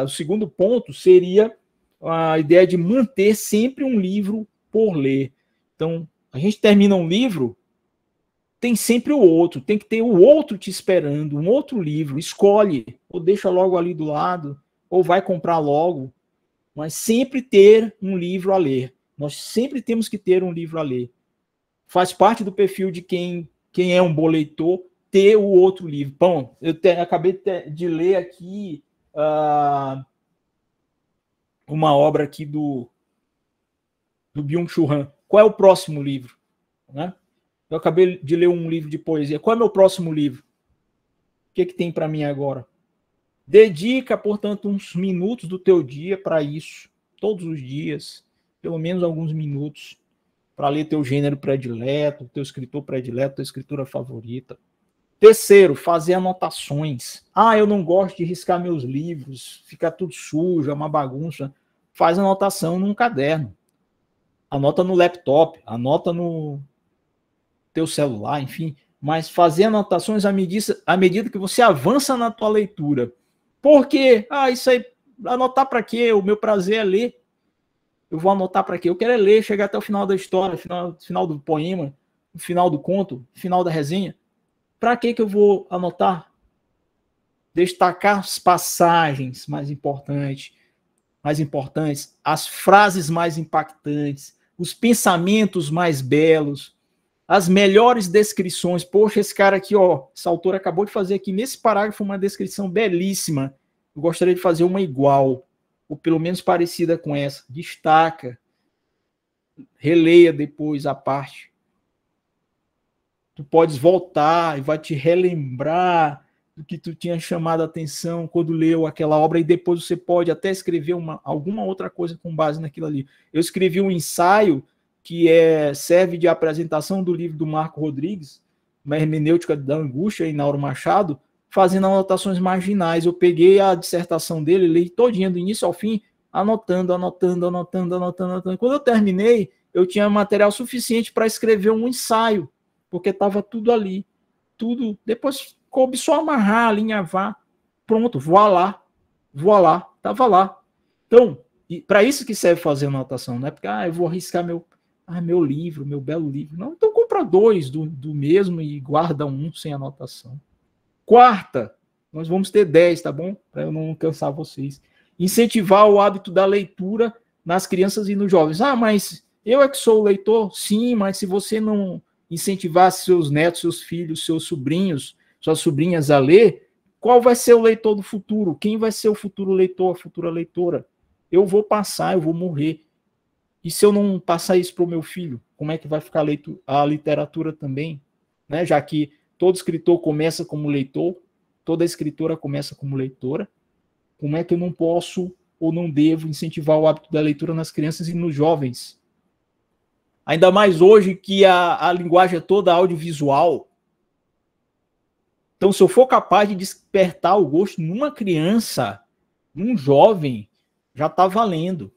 segundo ponto seria a ideia de manter sempre um livro por ler. Então, a gente termina um livro, tem sempre o outro, tem que ter o outro te esperando, um outro livro, escolhe, ou deixa logo ali do lado, ou vai comprar logo, mas sempre ter um livro a ler. Nós sempre temos que ter um livro a ler. Faz parte do perfil de quem é um bom leitor ter o outro livro. Bom, eu acabei de ler aqui uma obra aqui do Byung-Chul Han. Qual é o próximo livro? Né? Eu acabei de ler um livro de poesia. Qual é o meu próximo livro? O que tem para mim agora? Dedica, portanto, uns minutos do teu dia para isso. Todos os dias. Pelo menos alguns minutos. Para ler teu gênero predileto, teu escritor predileto, tua escritura favorita. Terceiro, fazer anotações. Eu não gosto de riscar meus livros, fica tudo sujo, é uma bagunça. Faz anotação num caderno. Anota no laptop, anota no teu celular, enfim. Mas fazer anotações à medida que você avança na tua leitura. Por quê? Isso aí, anotar para quê? O meu prazer é ler. Eu vou anotar para quê? Eu quero ler, chegar até o final da história, final do poema, final do conto, final da resenha. Para que eu vou anotar? Destacar as passagens mais importantes, as frases mais impactantes, os pensamentos mais belos, as melhores descrições. Poxa, esse cara aqui, esse autor acabou de fazer aqui nesse parágrafo uma descrição belíssima. Eu gostaria de fazer uma igual, ou pelo menos parecida com essa. Destaca, releia depois a parte. Tu podes voltar e vai te relembrar do que tu tinha chamado a atenção quando leu aquela obra, e depois você pode até escrever alguma outra coisa com base naquilo ali. Eu escrevi um ensaio que serve de apresentação do livro do Marco Rodrigues, Uma Hermenêutica da Angústia, em Nauro Machado, fazendo anotações marginais. Eu peguei a dissertação dele, li todinha do início ao fim, anotando. Quando eu terminei, eu tinha material suficiente para escrever um ensaio, porque estava tudo ali. Tudo. Depois coube só amarrar, alinhavar. Pronto, voilá, estava lá. Então, para isso que serve fazer anotação, não é porque eu vou arriscar meu livro, meu belo livro. Não, então compra 2 do mesmo e guarda um sem anotação. Quarta, nós vamos ter 10, tá bom? Para eu não cansar vocês. Incentivar o hábito da leitura nas crianças e nos jovens. Mas eu é que sou o leitor? Sim, mas se você não incentivar seus netos, seus filhos, seus sobrinhos, suas sobrinhas a ler, qual vai ser o leitor do futuro? Quem vai ser o futuro leitor, a futura leitora? Eu vou passar, eu vou morrer. E se eu não passar isso para o meu filho, como é que vai ficar a literatura também? Né? Já que todo escritor começa como leitor, toda escritora começa como leitora, como é que eu não posso ou não devo incentivar o hábito da leitura nas crianças e nos jovens? Ainda mais hoje que a linguagem é toda audiovisual. Então, se eu for capaz de despertar o gosto numa criança, num jovem, já está valendo.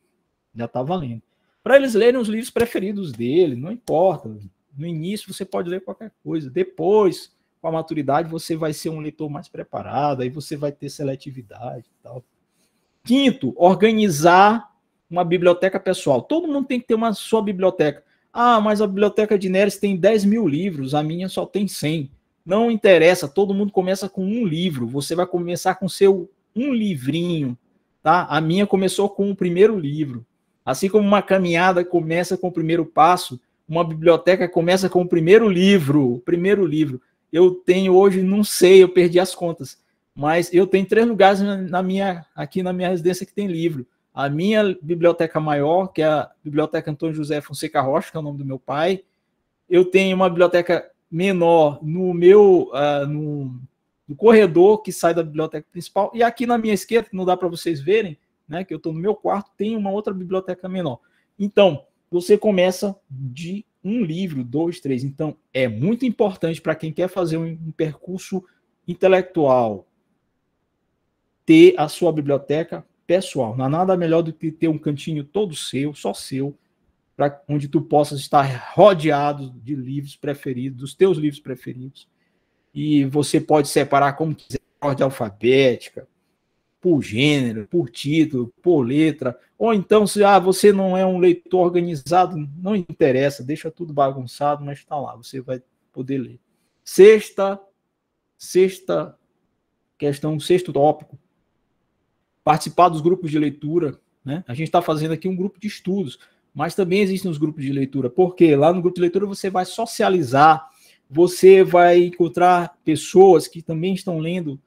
Já está valendo. Para eles lerem os livros preferidos dele, não importa. No início você pode ler qualquer coisa. Depois, com a maturidade, você vai ser um leitor mais preparado, aí você vai ter seletividade e tal. Quinto, organizar uma biblioteca pessoal. Todo mundo tem que ter uma sua biblioteca. Mas a biblioteca de Neres tem 10 mil livros, a minha só tem 100. Não interessa, todo mundo começa com um livro. Você vai começar com um livrinho, tá? A minha começou com o primeiro livro. Assim como uma caminhada começa com o primeiro passo, uma biblioteca começa com o primeiro livro. Eu tenho hoje, não sei, eu perdi as contas, mas eu tenho 3 lugares aqui na minha residência que tem livro. A minha biblioteca maior, que é a Biblioteca Antônio José Fonseca Rocha, que é o nome do meu pai. Eu tenho uma biblioteca menor no corredor que sai da biblioteca principal. E aqui na minha esquerda, que não dá para vocês verem, né, que eu estou no meu quarto, tem uma outra biblioteca menor. Então, você começa de 1 livro, 2, 3. Então, é muito importante para quem quer fazer um percurso intelectual ter a sua biblioteca pessoal. Não há nada melhor do que ter um cantinho todo seu, só seu, onde tu possas estar rodeado de livros preferidos, dos teus livros preferidos. E você pode separar como quiser, por ordem alfabética, por gênero, por título, por letra. Ou então, se você não é um leitor organizado, não interessa, deixa tudo bagunçado, mas está lá, você vai poder ler. Sexta questão, sexto tópico, participar dos grupos de leitura, né? A gente está fazendo aqui um grupo de estudos, mas também existem os grupos de leitura, porque lá no grupo de leitura você vai socializar, você vai encontrar pessoas que também estão lendo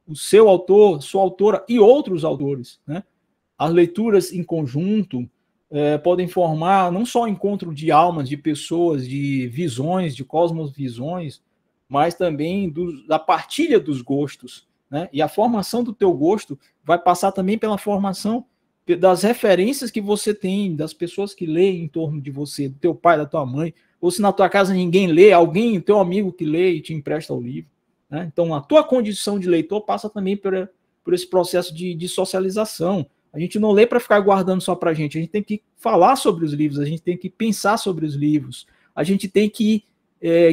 o seu autor, sua autora e outros autores, né? As leituras em conjunto podem formar não só encontro de almas, de pessoas, de visões, de cosmovisões, mas também da partilha dos gostos, né? E a formação do teu gosto vai passar também pela formação das referências que você tem, das pessoas que leem em torno de você, do teu pai, da tua mãe, ou se na tua casa ninguém lê, alguém, teu amigo que lê e te empresta o livro, né? Então, a tua condição de leitor passa também por esse processo de socialização. A gente não lê para ficar guardando só para a gente tem que falar sobre os livros, a gente tem que pensar sobre os livros, a gente tem que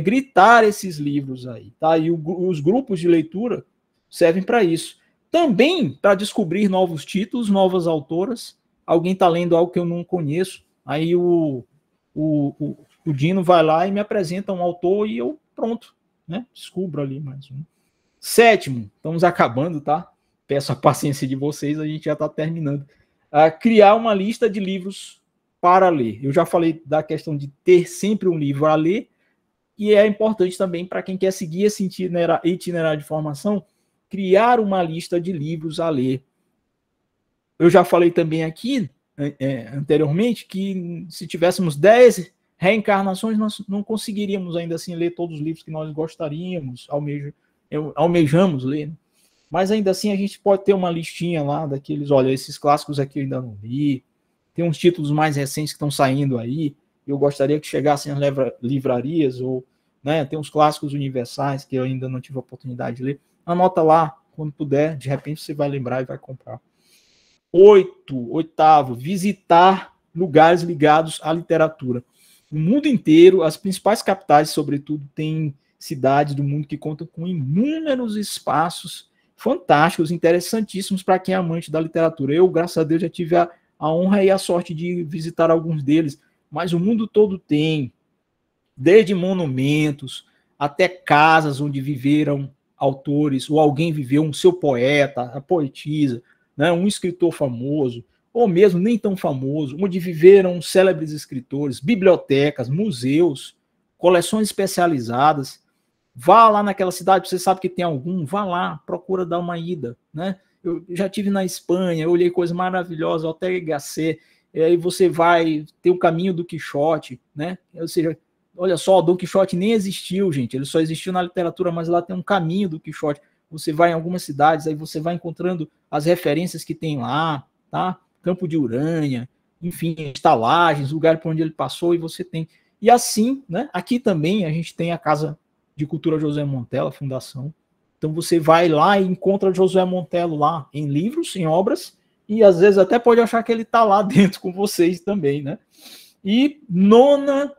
gritar esses livros aí, tá? E os grupos de leitura servem para isso. Também para descobrir novos títulos, novas autoras. Alguém está lendo algo que eu não conheço, aí o Dino vai lá e me apresenta um autor e eu, pronto, né? Descubro ali mais um. Sétimo, estamos acabando, tá? Peço a paciência de vocês, a gente já está terminando. Criar uma lista de livros para ler. Eu já falei da questão de ter sempre um livro a ler, e é importante também para quem quer seguir esse itinerário de formação, criar uma lista de livros a ler. Eu já falei também aqui, anteriormente, que se tivéssemos 10 reencarnações, nós não conseguiríamos ainda assim ler todos os livros que nós gostaríamos, almejamos ler, né? Mas ainda assim a gente pode ter uma listinha lá daqueles, olha, esses clássicos aqui eu ainda não li, tem uns títulos mais recentes que estão saindo aí, eu gostaria que chegassem às livrarias, ou, né, tem uns clássicos universais que eu ainda não tive a oportunidade de ler. Anota lá, quando puder, de repente você vai lembrar e vai comprar. Oitavo, visitar lugares ligados à literatura. No mundo inteiro, as principais capitais, sobretudo, têm cidades do mundo que contam com inúmeros espaços fantásticos, interessantíssimos para quem é amante da literatura. Eu, graças a Deus, já tive a honra e a sorte de visitar alguns deles, mas o mundo todo tem, desde monumentos até casas onde viveram autores, ou alguém viveu, um seu poeta, a poetisa, né, um escritor famoso, ou mesmo nem tão famoso, onde viveram célebres escritores, bibliotecas, museus, coleções especializadas. Vá lá naquela cidade, você sabe que tem algum, vá lá, procura dar uma ida, né? Eu já tive na Espanha, eu olhei coisas maravilhosas, Ortega y Gasset, e aí você vai ter o caminho do Quixote, né? Ou seja, olha só, o Dom Quixote nem existiu, gente, ele só existiu na literatura, mas lá tem um caminho do Quixote. Você vai em algumas cidades, aí você vai encontrando as referências que tem lá, tá? Campo de Urânia, enfim, estalagens, lugar por onde ele passou, e você tem. E assim, né? Aqui também a gente tem a Casa de Cultura José Montelo, a fundação. Então você vai lá e encontra José Montelo lá em livros, em obras, e às vezes até pode achar que ele está lá dentro com vocês também, né? E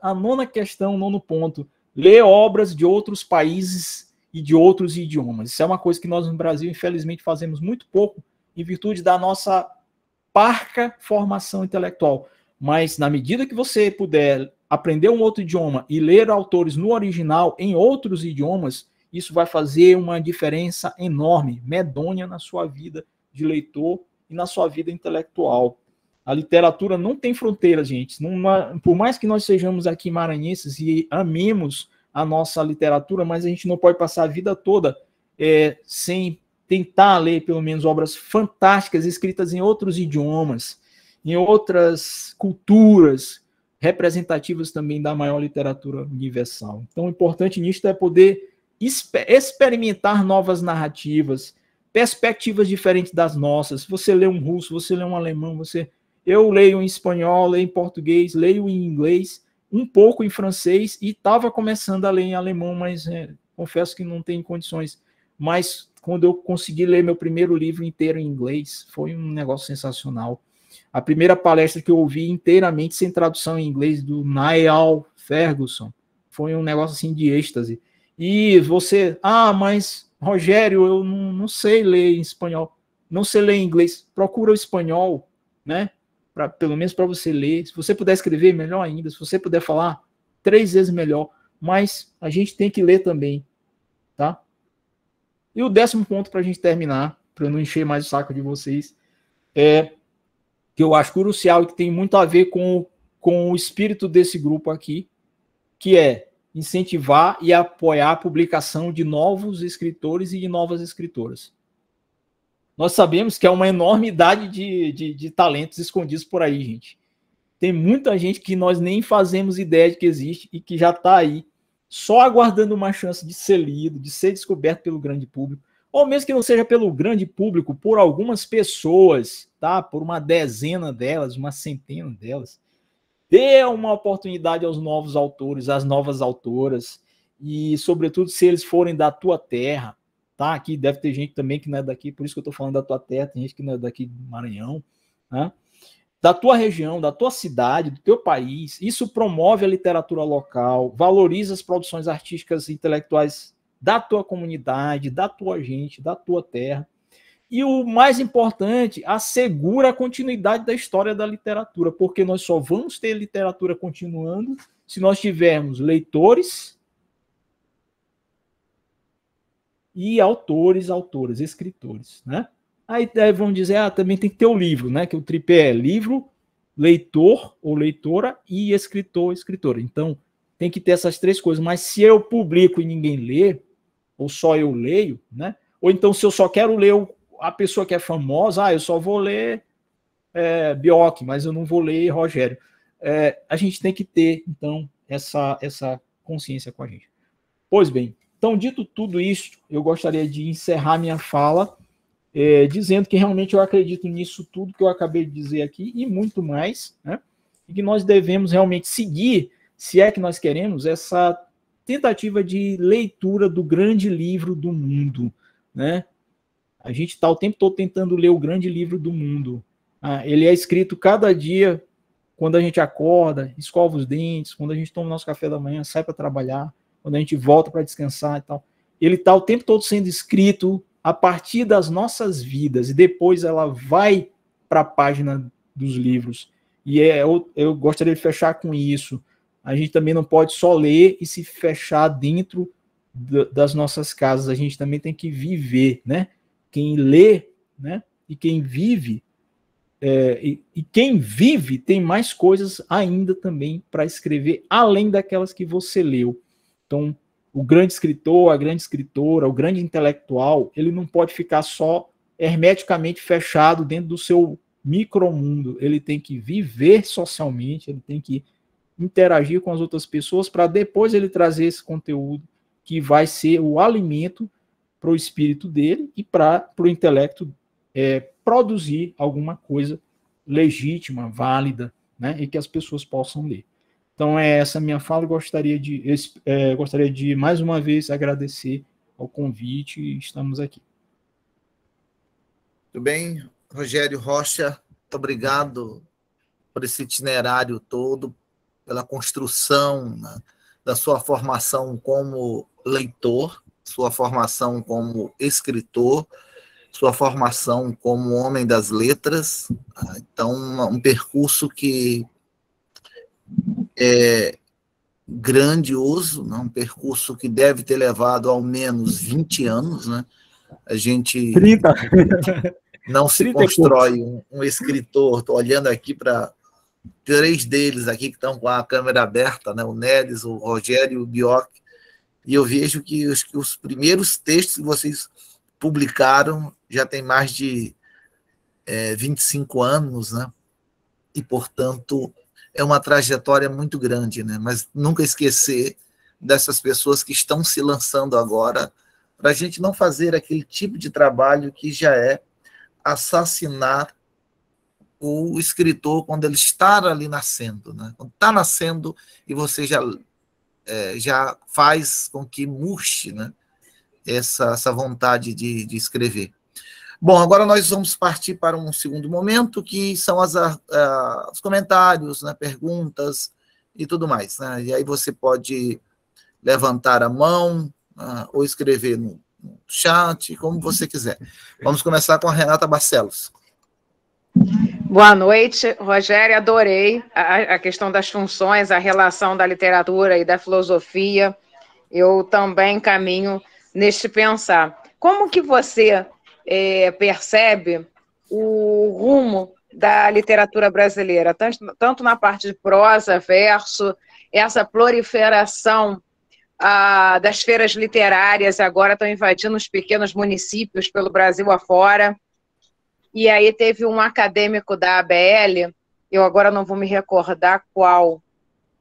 a nona questão, nono ponto, ler obras de outros países e de outros idiomas. Isso é uma coisa que nós no Brasil, infelizmente, fazemos muito pouco, em virtude da nossa parca formação intelectual. Mas na medida que você puder aprender um outro idioma e ler autores no original em outros idiomas, isso vai fazer uma diferença enorme, medonha na sua vida de leitor e na sua vida intelectual. A literatura não tem fronteiras, gente. Por mais que nós sejamos aqui maranhenses e amemos a nossa literatura, mas a gente não pode passar a vida toda sem tentar ler pelo menos obras fantásticas escritas em outros idiomas, em outras culturas, representativas também da maior literatura universal. Então, o importante nisso é poder experimentar novas narrativas, perspectivas diferentes das nossas. Você lê um russo, você lê um alemão, eu leio em espanhol, leio em português, leio em inglês, um pouco em francês, e estava começando a ler em alemão, mas confesso que não tenho condições. Mas quando eu consegui ler meu primeiro livro inteiro em inglês, foi um negócio sensacional. A primeira palestra que eu ouvi inteiramente sem tradução em inglês, do Niall Ferguson, foi um negócio assim de êxtase. E você, mas Rogério, eu não sei ler em espanhol, não sei ler em inglês, procura o espanhol, né? Pelo menos para você ler. Se você puder escrever, melhor ainda. Se você puder falar, 3 vezes melhor. Mas a gente tem que ler também, tá? E o 10º ponto para a gente terminar, para eu não encher mais o saco de vocês, que eu acho crucial e que tem muito a ver com o espírito desse grupo aqui, que é incentivar e apoiar a publicação de novos escritores e de novas escritoras. Nós sabemos que é uma enormidade de talentos escondidos por aí, gente. Tem muita gente que nós nem fazemos ideia de que existe e que já está aí, só aguardando uma chance de ser lido, de ser descoberto pelo grande público, ou mesmo que não seja pelo grande público, por algumas pessoas, tá? Por uma dezena delas, uma centena delas. Dê uma oportunidade aos novos autores, às novas autoras, e, sobretudo, se eles forem da tua terra, tá? Aqui deve ter gente também que não é daqui, por isso que eu estou falando da tua terra, tem gente que não é daqui do Maranhão, né? Da tua região, da tua cidade, do teu país. Isso promove a literatura local, valoriza as produções artísticas e intelectuais da tua comunidade, da tua gente, da tua terra. E o mais importante, assegura a continuidade da história da literatura, porque nós só vamos ter literatura continuando se nós tivermos leitores e autores, escritores, né? Aí vão dizer, também tem que ter o livro, né? Que o tripé é livro, leitor ou leitora e escritor, escritora. Então, tem que ter essas 3 coisas. Mas se eu publico e ninguém lê, ou só eu leio, né? Ou então, se eu só quero ler a pessoa que é famosa, eu só vou ler Bjork, mas eu não vou ler Rogério. A gente tem que ter, então, essa consciência com a gente. Pois bem, Então, dito tudo isso, eu gostaria de encerrar minha fala dizendo que realmente eu acredito nisso tudo que eu acabei de dizer aqui e muito mais, né? E que nós devemos realmente seguir, se é que nós queremos, essa tentativa de leitura do grande livro do mundo, né? A gente está o tempo todo tentando ler o grande livro do mundo. Ele é escrito cada dia, quando a gente acorda, escova os dentes, quando a gente toma o nosso café da manhã, sai para trabalhar, quando a gente volta para descansar e tal. Ele está o tempo todo sendo escrito a partir das nossas vidas, e depois ela vai para a página dos livros. E eu gostaria de fechar com isso. A gente também não pode só ler e se fechar dentro das nossas casas. A gente também tem que viver, né? Quem lê, né? E quem vive, e quem vive tem mais coisas ainda também para escrever, além daquelas que você leu. Então, o grande escritor, a grande escritora, o grande intelectual, ele não pode ficar só hermeticamente fechado dentro do seu micromundo. Ele tem que viver socialmente, ele tem que interagir com as outras pessoas para depois ele trazer esse conteúdo que vai ser o alimento para o espírito dele e para o intelecto produzir alguma coisa legítima, válida, né, e que as pessoas possam ler. Então, essa minha fala. Gostaria de mais uma vez agradecer ao convite e estamos aqui. Muito bem, Rogério Rocha, muito obrigado por esse itinerário todo, pela construção, né, da sua formação como leitor, sua formação como escritor, sua formação como homem das letras. Então, um percurso que é grandioso, né? Um percurso que deve ter levado ao menos 20 anos, né? A gente 30. Não se 30 constrói um escritor. Estou olhando aqui para 3 deles aqui que estão com a câmera aberta, né? O Neres, o Rogério e o Bioc, e eu vejo que os primeiros textos que vocês publicaram já tem mais de 25 anos, né? E, portanto, é uma trajetória muito grande, né? Mas nunca esquecer dessas pessoas que estão se lançando agora, para a gente não fazer aquele tipo de trabalho que já é assassinar o escritor quando ele está ali nascendo, né? Quando está nascendo e você já faz com que murche, né, essa vontade de escrever. Bom, agora nós vamos partir para um segundo momento, que são os comentários, né, perguntas e tudo mais, né? E aí você pode levantar a mão, ou escrever no chat, como você quiser. Vamos começar com a Renata Barcelos. Boa noite, Rogério. Adorei a questão das funções, a relação da literatura e da filosofia. Eu também caminho neste pensar. Como que você percebe o rumo da literatura brasileira, tanto na parte de prosa, verso, essa proliferação das feiras literárias agora estão invadindo os pequenos municípios pelo Brasil afora. E aí teve um acadêmico da ABL, eu agora não vou me recordar qual,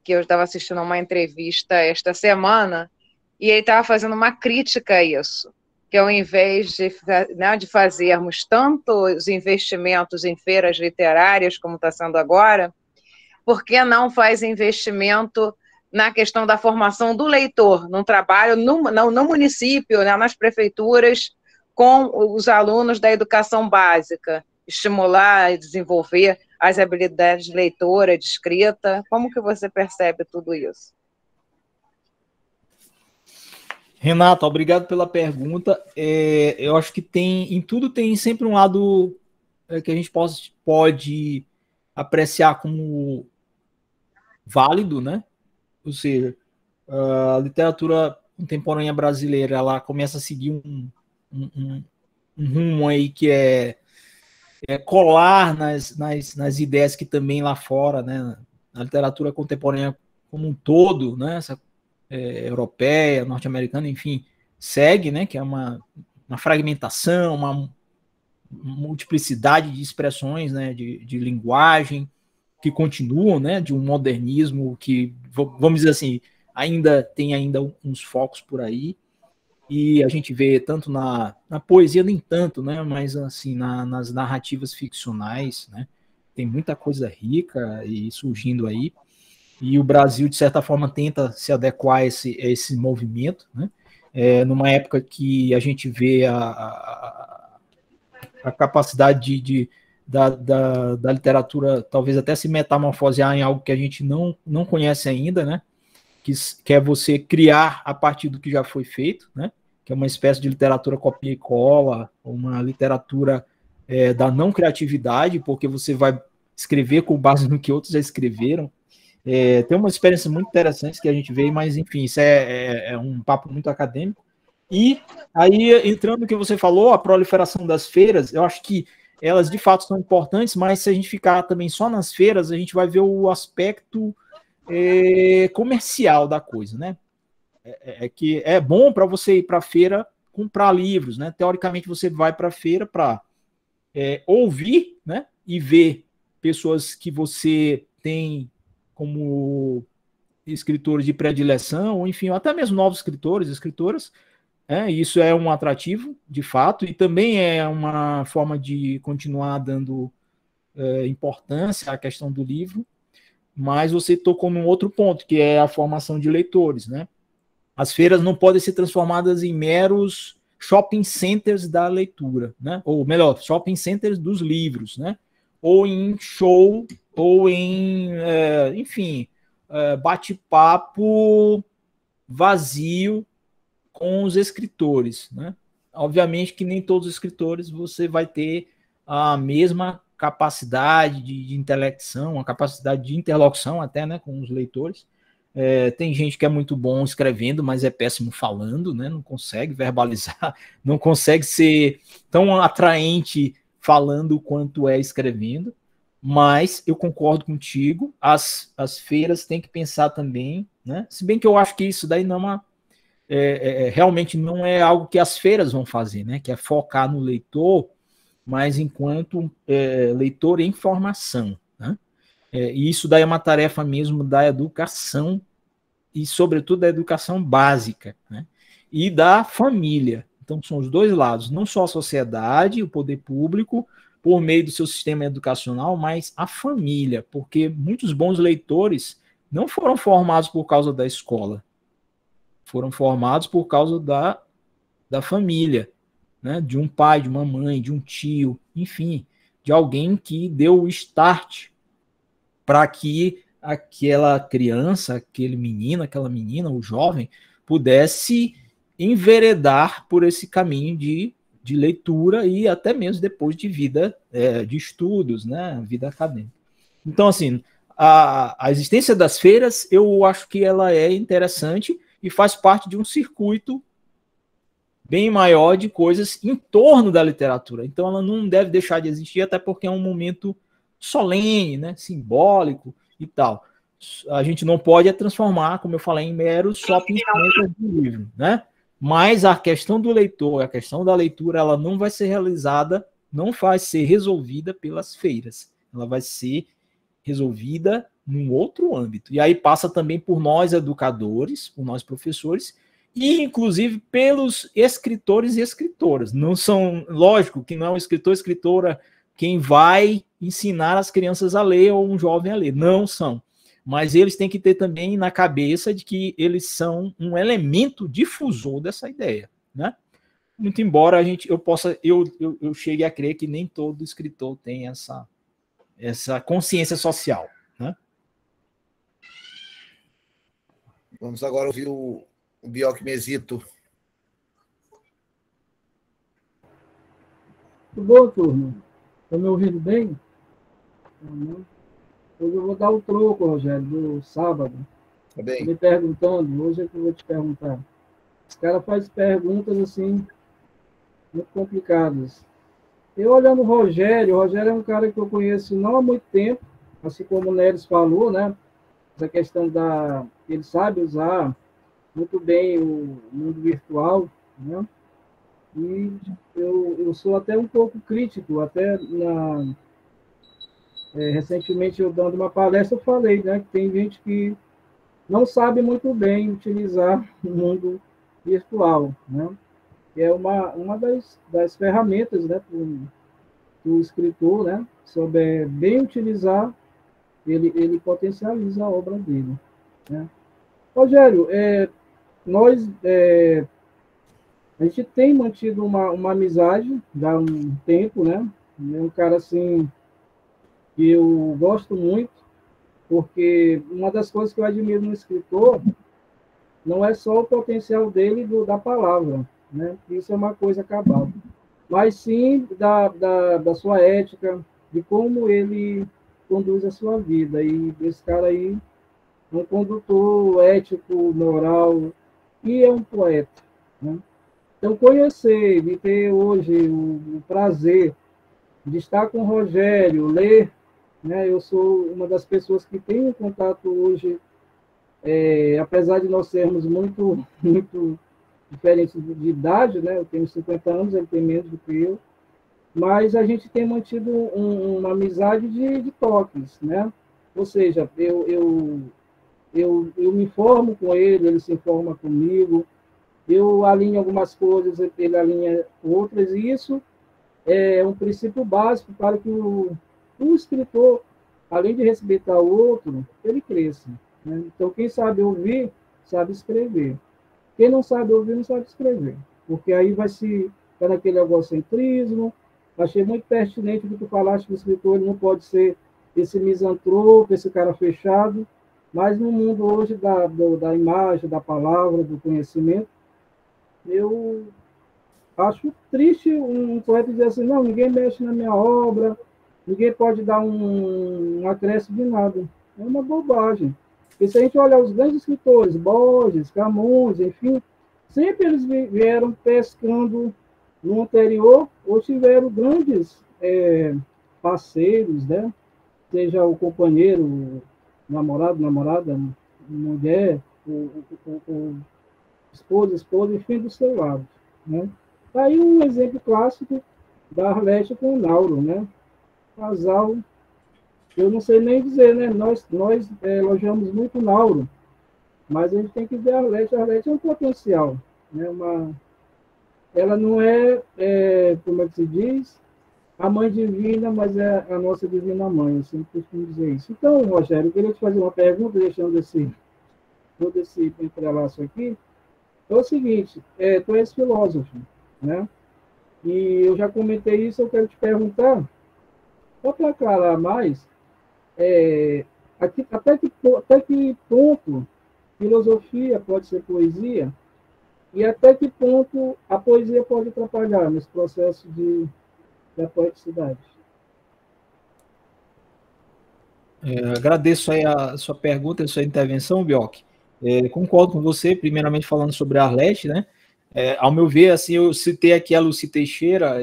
que eu estava assistindo uma entrevista esta semana, e ele estava fazendo uma crítica a isso, que ao invés de fazermos tantos investimentos em feiras literárias, como está sendo agora, por que não faz investimento na questão da formação do leitor, num trabalho no município, né, nas prefeituras, com os alunos da educação básica, estimular e desenvolver as habilidades de leitura, de escrita? Como que você percebe tudo isso? Renata, obrigado pela pergunta. Eu acho que em tudo tem sempre um lado que a gente pode apreciar como válido, né? Ou seja, a literatura contemporânea brasileira, ela começa a seguir um rumo aí que é colar nas ideias que também lá fora, né? Na literatura contemporânea como um todo, né? Essa europeia, norte-americana, enfim, segue, né? Que é uma fragmentação, uma multiplicidade de expressões, né? De linguagem que continuam, né? De um modernismo que, vamos dizer assim, tem ainda uns focos por aí. e a gente vê tanto na poesia, nem tanto, né, mas assim, nas narrativas ficcionais, né, tem muita coisa rica e surgindo aí, e o Brasil, de certa forma, tenta se adequar a esse movimento, né, numa época que a gente vê a capacidade da literatura talvez até se metamorfosear em algo que a gente não conhece ainda, né, que é você criar a partir do que já foi feito, né, que é uma espécie de literatura copia e cola, uma literatura da não criatividade, porque você vai escrever com base no que outros já escreveram. Tem uma experiência muito interessante que a gente vê, mas enfim, isso é um papo muito acadêmico. E aí, entrando no que você falou, a proliferação das feiras, eu acho que elas de fato são importantes, mas se a gente ficar também só nas feiras, a gente vai ver o aspecto comercial da coisa, né? Que é bom para você ir para a feira comprar livros, né? Teoricamente, você vai para a feira para ouvir, né? E ver pessoas que você tem como escritores de predileção, ou enfim, até mesmo novos escritores, escritoras. Isso é um atrativo, de fato, e também é uma forma de continuar dando importância à questão do livro, mas você tocou num outro ponto, que é a formação de leitores, né? As feiras não podem ser transformadas em meros shopping centers da leitura, né? Ou melhor, shopping centers dos livros, né? Ou em show, ou em, enfim, bate-papo vazio com os escritores, né? Obviamente que nem todos os escritores você vai ter a mesma capacidade de intelecção, a capacidade de interlocução até, né, com os leitores. Tem gente que é muito bom escrevendo, mas é péssimo falando, né? Não consegue verbalizar, não consegue ser tão atraente falando quanto é escrevendo. Mas eu concordo contigo, as feiras têm que pensar também, né? Se bem que eu acho que isso daí não realmente não é algo que as feiras vão fazer, né? Que é focar no leitor, mas enquanto leitor em formação, né? E isso daí é uma tarefa mesmo da educação, e sobretudo da educação básica, né? E da família. Então são os dois lados, não só a sociedade, o poder público, por meio do seu sistema educacional, mas a família, porque muitos bons leitores não foram formados por causa da escola, foram formados por causa da família, né? De um pai, de uma mãe, de um tio, enfim, de alguém que deu o start para que aquela criança, aquele menino, aquela menina, o jovem, pudesse enveredar por esse caminho de leitura e até mesmo depois de vida de estudos, né? Vida acadêmica. Então, assim, a existência das feiras, eu acho que ela é interessante e faz parte de um circuito bem maior de coisas em torno da literatura. Então, ela não deve deixar de existir, até porque é um momento solene, né, simbólico e tal. A gente não pode transformar, como eu falei, em meros shopping centers do livro, né? Mas a questão do leitor, a questão da leitura, ela não vai ser realizada, não vai ser resolvida pelas feiras. Ela vai ser resolvida num outro âmbito. E aí passa também por nós educadores, por nós professores, e inclusive pelos escritores e escritoras. Não são, lógico que não é um escritor, escritora quem vai ensinar as crianças a ler ou um jovem a ler. Não são. Mas eles têm que ter também na cabeça de que eles são um elemento difusor dessa ideia, né? Muito embora eu chegue a crer que nem todo escritor tem essa consciência social, né? Vamos agora ouvir o Bioc Mesito. Tudo bom, turma? Estão me ouvindo bem? Hoje eu vou dar o troco, Rogério, do sábado. Tá bem. Me perguntando, hoje é que eu vou te perguntar. Os caras fazem perguntas assim, muito complicadas. Eu olhando o Rogério é um cara que eu conheço não há muito tempo, assim como o Neres falou, né? Essa questão ele sabe usar muito bem o mundo virtual, né? E eu sou até um pouco crítico, até recentemente eu dando uma palestra, eu falei, né, que tem gente que não sabe muito bem utilizar o mundo virtual, né? que é uma das ferramentas, né, do escritor, né, souber bem utilizar, ele potencializa a obra dele, né. Rogério, a gente tem mantido uma amizade já há um tempo, né? É um cara assim que eu gosto muito, porque uma das coisas que eu admiro no escritor não é só o potencial dele da palavra, né? Isso é uma coisa acabada, mas sim da sua ética, de como ele conduz a sua vida. E esse cara aí é um condutor ético, moral, e é um poeta, né? Então, conhecer, de ter hoje o prazer de estar com o Rogério, ler, né? Eu sou uma das pessoas que tem um contato hoje, apesar de nós sermos muito diferentes de idade, né? Eu tenho 50 anos, ele tem menos do que eu, mas a gente tem mantido uma amizade de toques, né? Ou seja, eu me informo com ele, ele se informa comigo, eu alinho algumas coisas, ele alinha outras, e isso é um princípio básico para que o escritor, além de respeitar o outro, ele cresça, né? Então, quem sabe ouvir, sabe escrever. Quem não sabe ouvir, não sabe escrever, porque aí vai se ficar naquele egocentrismo. Achei muito pertinente o que tu falaste, que o escritor ele não pode ser esse misantropo, esse cara fechado, mas no mundo hoje da imagem, da palavra, do conhecimento, eu acho triste um poeta dizer assim, não, ninguém mexe na minha obra, ninguém pode dar um acréscimo de nada. É uma bobagem. Porque se a gente olhar os grandes escritores, Borges, Camões, enfim, sempre eles vieram pescando no anterior, ou tiveram grandes parceiros, né? Seja o companheiro, o namorado, namorada, mulher, o esposa, enfim, do seu lado, né? Tá aí um exemplo clássico da Arlete com o Nauro, né? Casal, eu não sei nem dizer, né? Nós elogiamos muito o Nauro, mas a gente tem que ver a Arlete. A Arlete é um potencial, né? Ela não como é que se diz? A mãe divina, mas é a nossa divina mãe, eu sempre costumo dizer isso. Então, Rogério, eu queria te fazer uma pergunta, deixando todo esse entrelaço aqui. É o seguinte, tu és filósofo, né? E eu já comentei isso, eu quero te perguntar, só para aclarar mais, até que ponto filosofia pode ser poesia e até que ponto a poesia pode atrapalhar nesse processo da poeticidade? Agradeço aí a sua pergunta, a sua intervenção, Bioc. Concordo com você, primeiramente falando sobre a Arlete, né? Ao meu ver, assim, eu citei aqui a Lucy Teixeira,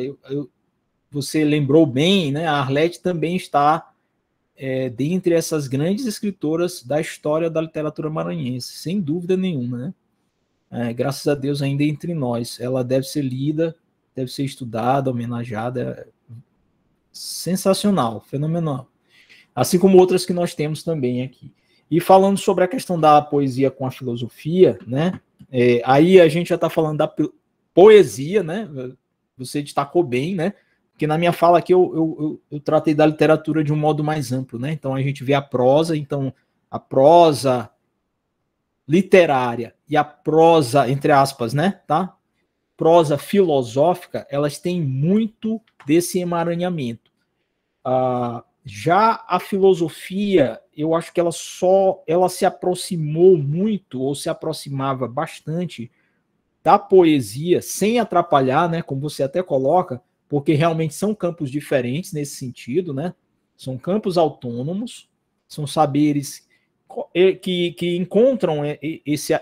você lembrou bem, né? A Arlete também está dentre essas grandes escritoras da história da literatura maranhense, sem dúvida nenhuma, né? Graças a Deus ainda entre nós. Ela deve ser lida, deve ser estudada, homenageada. Sensacional, fenomenal. Assim como outras que nós temos também aqui. E falando sobre a questão da poesia com a filosofia, né? Aí a gente já está falando da poesia, né? Você destacou bem, né? Porque na minha fala aqui eu tratei da literatura de um modo mais amplo, né? Então a gente vê a prosa, então a prosa literária e a prosa, entre aspas, né? Tá? Prosa filosófica, elas têm muito desse emaranhamento. Já a filosofia, eu acho que ela se aproximou muito, ou se aproximava bastante da poesia, sem atrapalhar, né, como você até coloca, porque realmente são campos diferentes nesse sentido, né? São campos autônomos, são saberes que encontram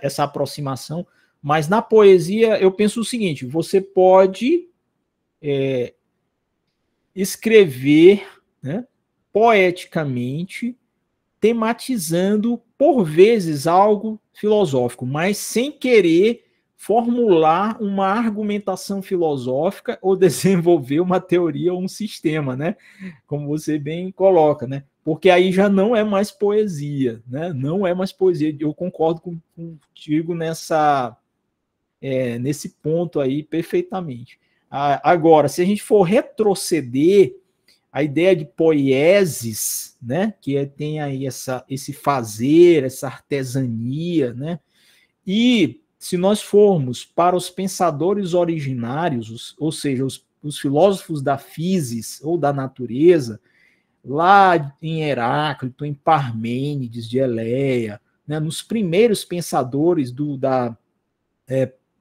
essa aproximação, mas na poesia eu penso o seguinte, você pode escrever, né, poeticamente, tematizando, por vezes, algo filosófico, mas sem querer formular uma argumentação filosófica ou desenvolver uma teoria ou um sistema, né? Como você bem coloca, né? Porque aí já não é mais poesia, né? Não é mais poesia. Eu concordo contigo nesse ponto aí perfeitamente. Agora, se a gente for retroceder, a ideia de poiesis, né, que tem aí esse fazer, essa artesania, né, e se nós formos para os pensadores originários, ou seja, os filósofos da physis ou da natureza, lá em Heráclito, em Parmênides de Eleia, né, nos primeiros pensadores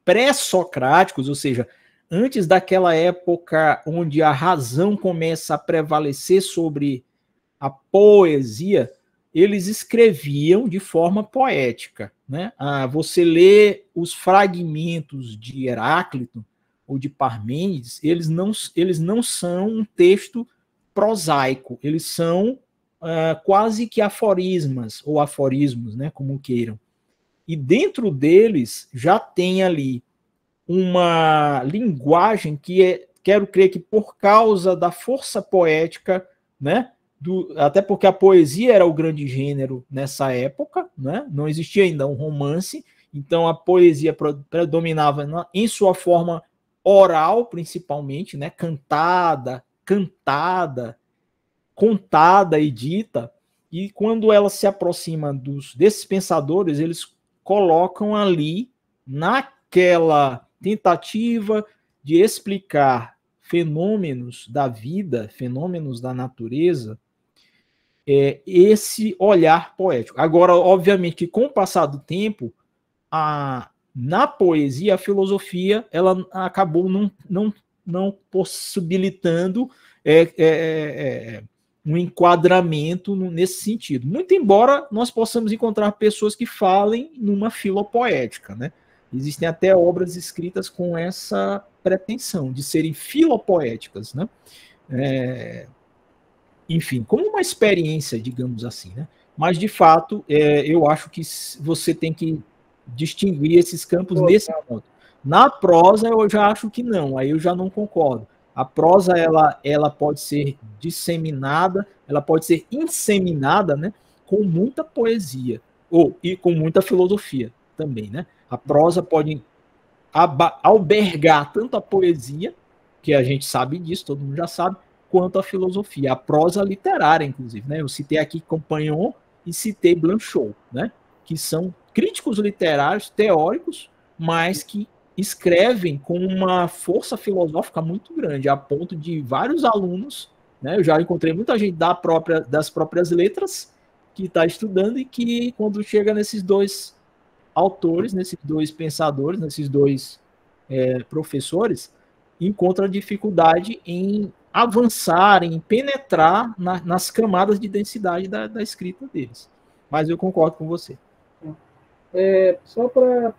pré-socráticos, ou seja, antes daquela época onde a razão começa a prevalecer sobre a poesia, eles escreviam de forma poética, né? Você lê os fragmentos de Heráclito ou de Parmênides, eles não são um texto prosaico, eles são quase que aforismas, ou aforismos, né, como queiram. E dentro deles já tem ali uma linguagem que quero crer que por causa da força poética, né, até porque a poesia era o grande gênero nessa época, né, não existia ainda um romance, então a poesia predominava em sua forma oral, principalmente, né, cantada, contada e dita, e quando ela se aproxima desses pensadores, eles colocam ali, naquela tentativa de explicar fenômenos da vida, fenômenos da natureza, esse olhar poético. Agora, obviamente, que com o passar do tempo, na poesia, a filosofia ela acabou não possibilitando um enquadramento nesse sentido. Muito embora nós possamos encontrar pessoas que falem numa filopoética, né? Existem até obras escritas com essa pretensão de serem filopoéticas, né? Enfim, como uma experiência, digamos assim, né? Mas, de fato, eu acho que você tem que distinguir esses campos nesse ponto. Na prosa, eu já acho que não, aí eu já não concordo. A prosa, ela pode ser disseminada, ela pode ser inseminada, né, com muita poesia, e com muita filosofia também, né? A prosa pode albergar tanto a poesia, que a gente sabe disso, todo mundo já sabe, quanto a filosofia, a prosa literária, inclusive, né? Eu citei aqui Compagnon e citei Blanchot, né? Que são críticos literários, teóricos, mas que escrevem com uma força filosófica muito grande, a ponto de vários alunos, né? Eu já encontrei muita gente das próprias letras que está estudando e que, quando chega nesses dois autores, nesses dois pensadores, nesses dois professores, encontra dificuldade em avançar, em penetrar nas camadas de densidade da escrita deles. Mas eu concordo com você. Só para...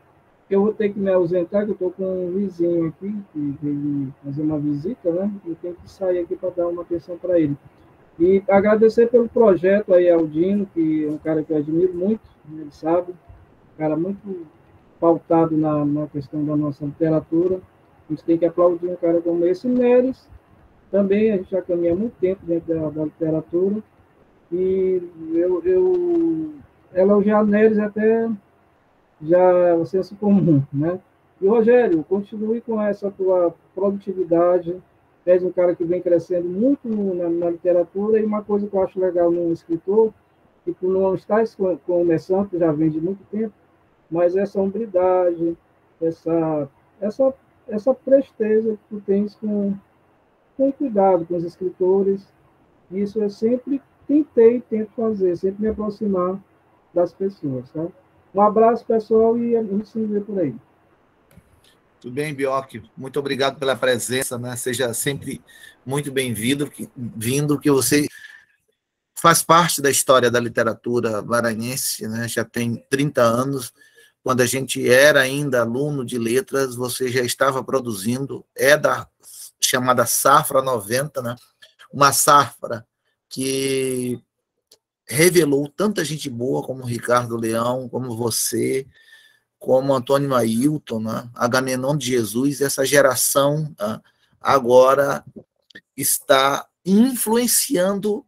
Eu vou ter que me ausentar, que eu estou com um vizinho aqui, que veio fazer uma visita, né? Eu tenho que sair aqui para dar uma atenção para ele. E agradecer pelo projeto aí ao Dino, que é um cara que eu admiro muito, ele sabe, um cara muito pautado na questão da nossa literatura. A gente tem que aplaudir um cara como esse. Neres, também, a gente já caminha há muito tempo dentro da literatura, e eu elogiar Neres até já é um senso comum, né? E, Rogério, continue com essa tua produtividade, és um cara que vem crescendo muito na literatura, e uma coisa que eu acho legal num escritor, que tu não estás começando, tu já vem de muito tempo, mas essa hombridade, essa presteza que tu tens com cuidado com os escritores, isso eu sempre tento fazer, sempre me aproximar das pessoas, tá? Um abraço, pessoal, e a gente se vê por aí. Tudo bem, Bioc? Muito obrigado pela presença, né? Seja sempre muito bem-vindo, que você faz parte da história da literatura maranhense, né? Já tem 30 anos. Quando a gente era ainda aluno de letras, você já estava produzindo, da chamada Safra 90, né? Uma safra que revelou tanta gente boa como Ricardo Leão, como você, como Antônio Ailton, né? Agamenon de Jesus. Essa geração, né, agora está influenciando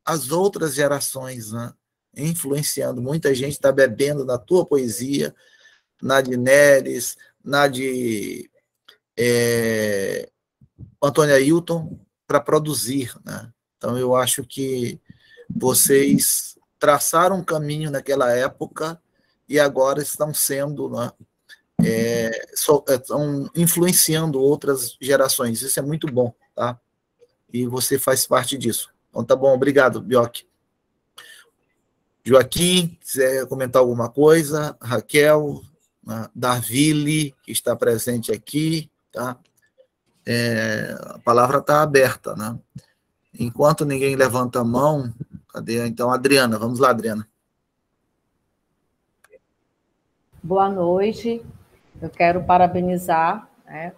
as outras gerações, né? Influenciando. Muita gente está bebendo da tua poesia, na de Neres, na de Antônia Hilton, para produzir, né? Então, eu acho que vocês traçaram um caminho naquela época e agora estão sendo, né, estão influenciando outras gerações. Isso é muito bom, tá? E você faz parte disso. Então, tá bom. Obrigado, Bioc. Joaquim, quiser comentar alguma coisa? Raquel, Darville, que está presente aqui, tá? A palavra está aberta, né? Enquanto ninguém levanta a mão, cadê? Então, Adriana, vamos lá, Adriana. Boa noite. Eu quero parabenizar, né,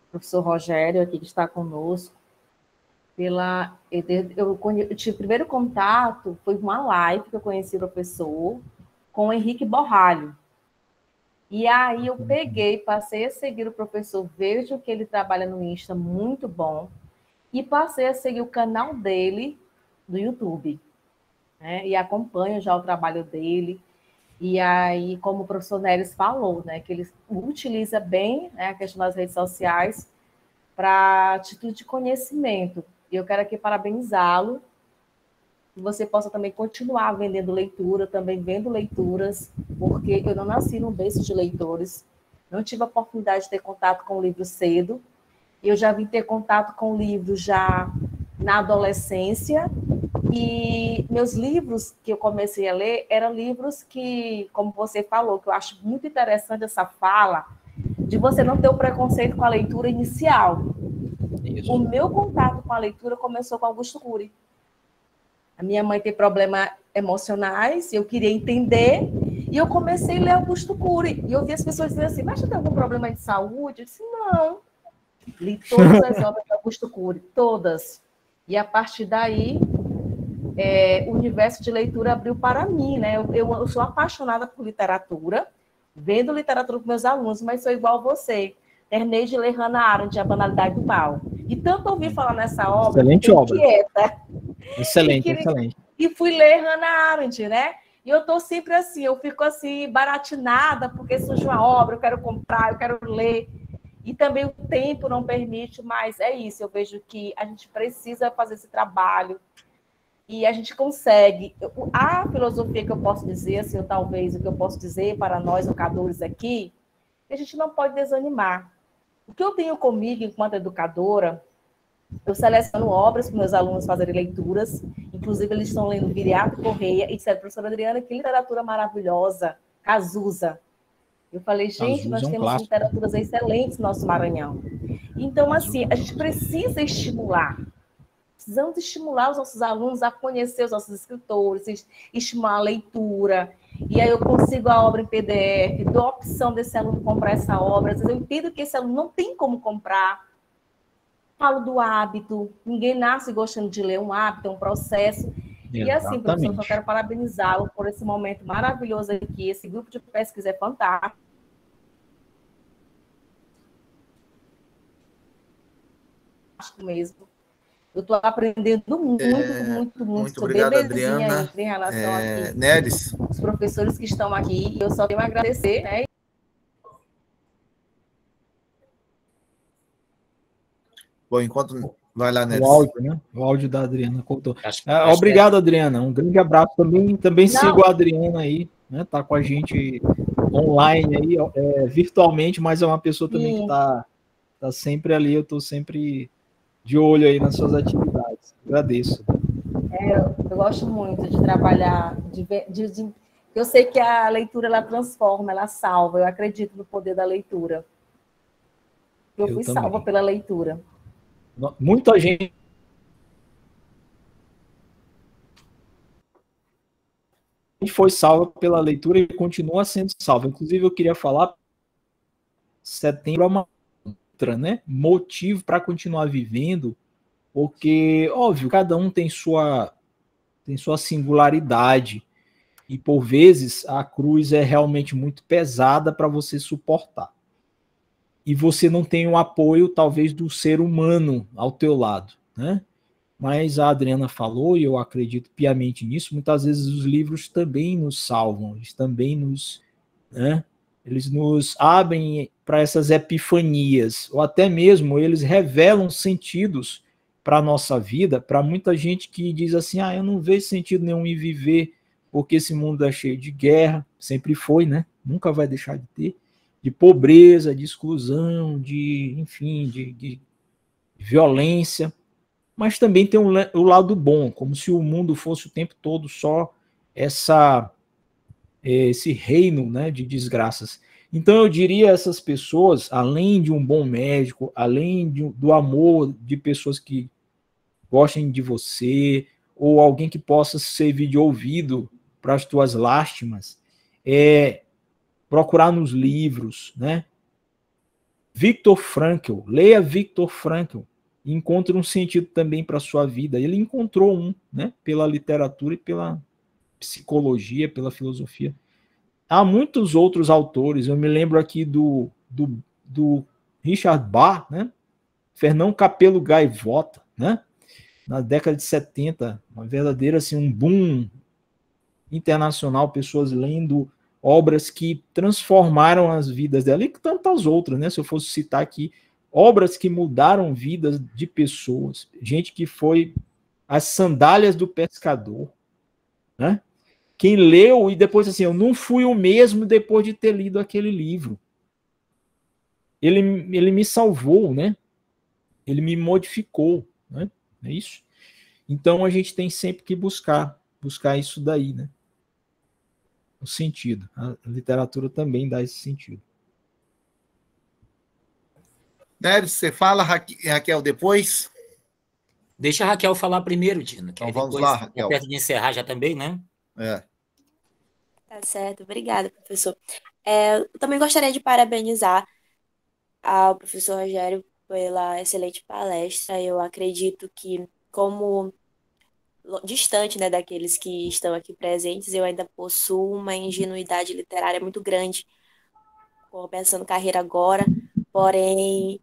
o professor Rogério, aqui que está conosco, eu tive o primeiro contato, foi uma live que eu conheci o professor com o Henrique Borralho. E aí eu peguei, passei a seguir o professor, vejo que ele trabalha no Insta, muito bom, e passei a seguir o canal dele do YouTube, né, e acompanho já o trabalho dele. E aí, como o professor Neres falou, né, que ele utiliza bem, né, a questão das redes sociais para atitude de conhecimento. E eu quero aqui parabenizá-lo, que você possa também continuar vendendo leitura, também vendo leituras, porque eu não nasci num berço de leitores, não tive a oportunidade de ter contato com o livro cedo, eu já vim ter contato com o livro já na adolescência, e meus livros que eu comecei a ler eram livros que, como você falou, que eu acho muito interessante essa fala, de você não ter o preconceito com a leitura inicial. Isso. O meu contato com a leitura começou com Augusto Cury. A minha mãe tem problemas emocionais, eu queria entender, e eu comecei a ler Augusto Cury. E eu vi as pessoas dizendo assim, mas você tem algum problema de saúde? Eu disse, não. Li todas as obras de Augusto Cury, todas. E a partir daí, o universo de leitura abriu para mim, né? Eu sou apaixonada por literatura, vendo literatura com meus alunos, mas sou igual a você. Terminei de ler Hannah Arendt, A Banalidade do Mal. E tanto ouvi falar nessa obra, excelente obra. Quieta. Excelente, excelente. E fui ler Hannah Arendt, né? E eu estou sempre assim, eu fico assim, baratinada, porque surge uma obra, eu quero comprar, eu quero ler. E também o tempo não permite, mas é isso, eu vejo que a gente precisa fazer esse trabalho e a gente consegue. A filosofia que eu posso dizer, assim, ou talvez o que eu posso dizer para nós educadores aqui, a gente não pode desanimar. O que eu tenho comigo enquanto educadora, eu seleciono obras para meus alunos fazerem leituras, inclusive eles estão lendo Viriato Correia e disseram, professora Adriana, que literatura maravilhosa, Cazuza. Eu falei, gente, nós temos literaturas excelentes no nosso Maranhão. Então, assim, a gente precisa estimular. Precisamos estimular os nossos alunos a conhecer os nossos escritores, estimular a leitura. E aí eu consigo a obra em PDF, dou a opção desse aluno comprar essa obra. Às vezes eu entendo que esse aluno não tem como comprar. Falo do hábito. Ninguém nasce gostando de ler, um hábito, é um processo. Exatamente. E assim, professor, eu só quero parabenizá-lo por esse momento maravilhoso aqui. Esse grupo de pesquisa é fantástico. Mesmo. Eu estou aprendendo muito sobre obrigado, Adriana. Em relação aqui, Neres. Os professores que estão aqui, eu só tenho a agradecer, né? Bom, enquanto vai lá, Neres. O áudio, né? O áudio da Adriana contou. Obrigado, Adriana. Um grande abraço também. Também sigo a Adriana aí, né? Tá com a gente online aí, virtualmente, mas é uma pessoa também que tá sempre ali. Eu estou sempre de olho aí nas suas atividades. Agradeço. Eu gosto muito de trabalhar, eu sei que a leitura ela transforma, ela salva. Eu acredito no poder da leitura. Eu fui também salva pela leitura. Muita gente foi salva pela leitura e continua sendo salva. Inclusive, eu queria falar, setembro é uma outra, né? Motivo para continuar vivendo, porque, óbvio, cada um tem sua singularidade e, por vezes, a cruz é realmente muito pesada para você suportar. E você não tem o apoio, talvez, do ser humano ao teu lado, né? Mas a Adriana falou, e eu acredito piamente nisso, muitas vezes os livros também nos salvam, eles também nos, né, eles nos abrem para essas epifanias, ou até mesmo eles revelam sentidos para a nossa vida, para muita gente que diz assim, eu não vejo sentido nenhum em viver, porque esse mundo é cheio de guerra, sempre foi, né? Nunca vai deixar de ter, de pobreza, de exclusão, enfim, de violência, mas também tem o lado bom, como se o mundo fosse o tempo todo só esse reino, né, de desgraças. Então eu diria a essas pessoas, além de um bom médico, além do amor de pessoas que gostem de você, ou alguém que possa servir de ouvido para as tuas lástimas, procurar nos livros, né? Viktor Frankl, leia Viktor Frankl, e encontre um sentido também para a sua vida. Ele encontrou um, né? Pela literatura e pela psicologia, pela filosofia. Há muitos outros autores, eu me lembro aqui do Richard Bach, né? Fernão Capelo Gaivota, né? Na década de 70, uma verdadeira, assim, um boom internacional, pessoas lendo obras que transformaram as vidas dela, e tantas outras, né? Se eu fosse citar aqui, obras que mudaram vidas de pessoas, gente que foi as sandálias do pescador, né? Quem leu e depois assim, eu não fui o mesmo depois de ter lido aquele livro. Ele me salvou, né? Ele me modificou, né? É isso. Então a gente tem sempre que buscar isso daí, né? O sentido. A literatura também dá esse sentido. Nério, você fala, Raquel, depois? Deixa a Raquel falar primeiro, Dino. Então vamos lá, Raquel. Perto de encerrar já também, né? Tá certo, obrigada, professor. Eu também gostaria de parabenizar ao professor Rogério pela excelente palestra. Eu acredito que, como distante, né, daqueles que estão aqui presentes, eu ainda possuo uma ingenuidade literária muito grande, começando carreira agora, porém,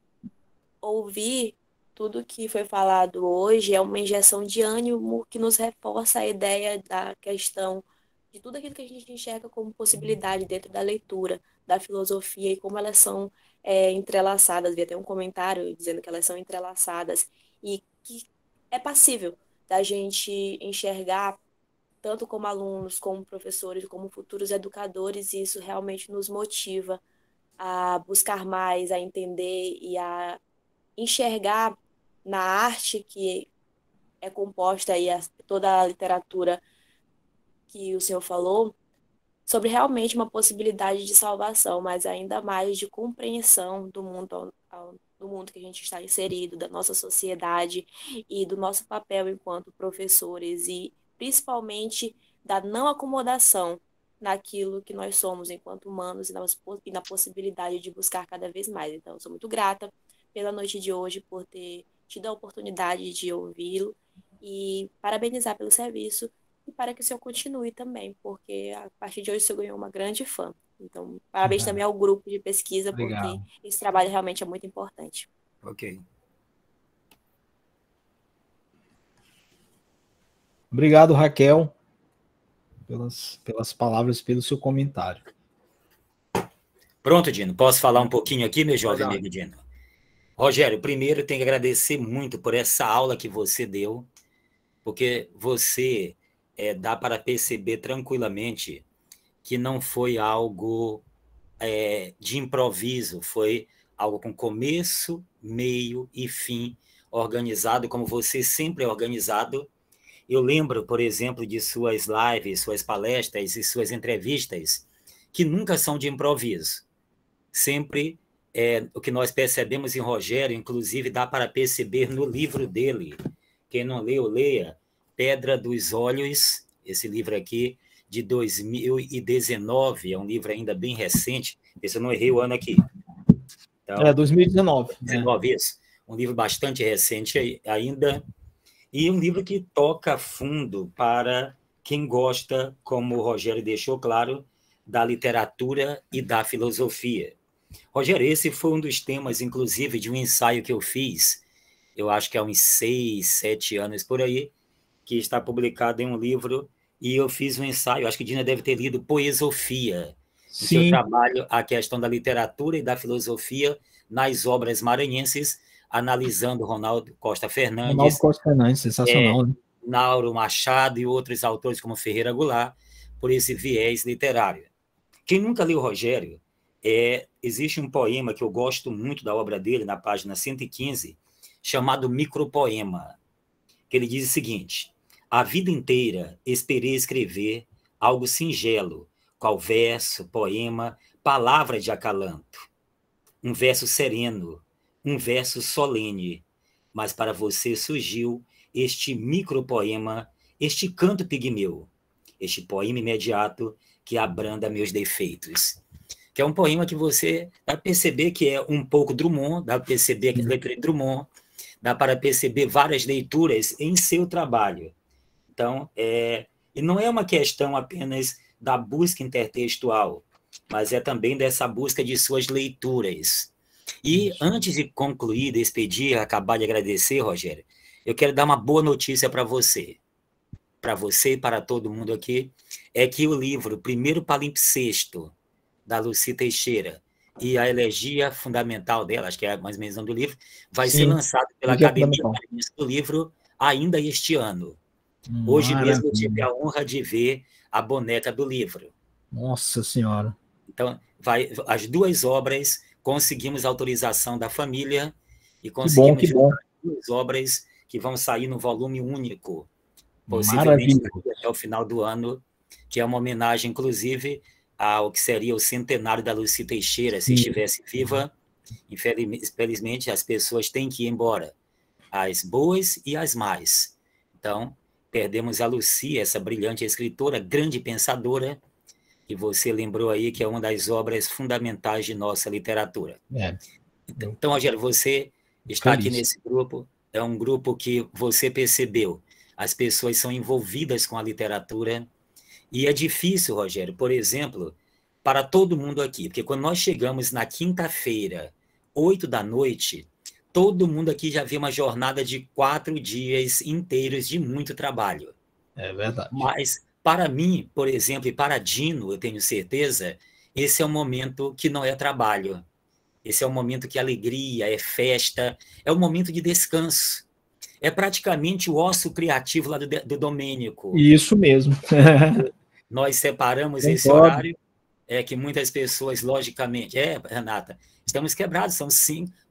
ouvir tudo que foi falado hoje é uma injeção de ânimo que nos reforça a ideia da questão de tudo aquilo que a gente enxerga como possibilidade dentro da leitura, da filosofia e como elas são entrelaçadas. Vi até um comentário dizendo que elas são entrelaçadas e que é passível da gente enxergar tanto como alunos, como professores, como futuros educadores, e isso realmente nos motiva a buscar mais, a entender e a enxergar na arte que é composta aí toda a literatura que o senhor falou, sobre realmente uma possibilidade de salvação, mas ainda mais de compreensão do mundo, do mundo que a gente está inserido, da nossa sociedade e do nosso papel enquanto professores e principalmente da não acomodação naquilo que nós somos enquanto humanos e na possibilidade de buscar cada vez mais. Então, eu sou muito grata pela noite de hoje, por ter tido a oportunidade de ouvi-lo e parabenizar pelo serviço e para que o senhor continue também, porque a partir de hoje o senhor ganhou uma grande fã. Então, parabéns também ao grupo de pesquisa, porque esse trabalho realmente é muito importante. Ok. Obrigado, Raquel, pelas palavras, pelo seu comentário. Pronto, Dino. Posso falar um pouquinho aqui, meu jovem amigo Dino? Rogério, primeiro tenho que agradecer muito por essa aula que você deu, porque você dá para perceber tranquilamente que não foi algo de improviso, foi algo com começo, meio e fim, organizado, como você sempre é organizado. Eu lembro, por exemplo, de suas lives, suas palestras e suas entrevistas, que nunca são de improviso. Sempre o que nós percebemos em Rogério, inclusive dá para perceber no livro dele. Quem não leu, leia. Pedra dos Olhos, esse livro aqui, de 2019, é um livro ainda bem recente, se eu não errei o ano aqui. Então, 2019. 2019, isso. Um livro bastante recente ainda, e um livro que toca fundo para quem gosta, como o Rogério deixou claro, da literatura e da filosofia. Rogério, esse foi um dos temas, inclusive, de um ensaio que eu fiz, eu acho que há uns 6, 7 anos por aí, que está publicado em um livro, e eu fiz um ensaio, acho que Dina deve ter lido, Poesofia, no seu trabalho a questão da literatura e da filosofia nas obras maranhenses, analisando Ronaldo Costa Fernandes. Ronaldo Costa Fernandes, sensacional, né? Nauro Machado e outros autores como Ferreira Goulart, por esse viés literário. Quem nunca leu Rogério, existe um poema que eu gosto muito da obra dele, na página 115, chamado Micropoema, que ele diz o seguinte: a vida inteira esperei escrever algo singelo, qual verso, poema, palavra de acalanto, um verso sereno, um verso solene, mas para você surgiu este micropoema, este canto pigmeu, este poema imediato que abranda meus defeitos. Que é um poema que você dá para perceber que é um pouco Drummond, dá para perceber que é letra de Drummond, dá para perceber várias leituras em seu trabalho. Então, e não é uma questão apenas da busca intertextual, mas é também dessa busca de suas leituras. E antes de concluir, despedir, acabar de agradecer, Rogério, eu quero dar uma boa notícia para você e para todo mundo aqui, é que o livro Primeiro Palimpsesto, da Lucy Teixeira, e a elegia fundamental dela, acho que é mais ou menos o nome do livro, vai ser lançado pela Academia Maranhense do Livro ainda este ano. Hoje mesmo eu tive a honra de ver a boneca do livro. Nossa Senhora! Então, as duas obras, conseguimos autorização da família e conseguimos juntar duas obras que vão sair no volume único, possivelmente até o final do ano, que é uma homenagem, inclusive, ao que seria o centenário da Lucy Teixeira, se estivesse viva. Infelizmente, as pessoas têm que ir embora, as boas e as más. Então, perdemos a Lucy, essa brilhante escritora, grande pensadora, que você lembrou aí, que é uma das obras fundamentais de nossa literatura. Então, Rogério, você está aqui nesse grupo, é um grupo que você percebeu, as pessoas são envolvidas com a literatura, e é difícil, Rogério, por exemplo, para todo mundo aqui, porque quando nós chegamos na quinta-feira, 20h, todo mundo aqui já viu uma jornada de 4 dias inteiros de muito trabalho. É verdade. Mas, para mim, por exemplo, e para Dino, eu tenho certeza, esse é um momento que não é trabalho. Esse é um momento que é alegria, é festa, é um momento de descanso. É praticamente o ócio criativo lá do Domênico. Isso mesmo. Nós separamos esse horário, que muitas pessoas, logicamente... Renata, estamos quebrados, são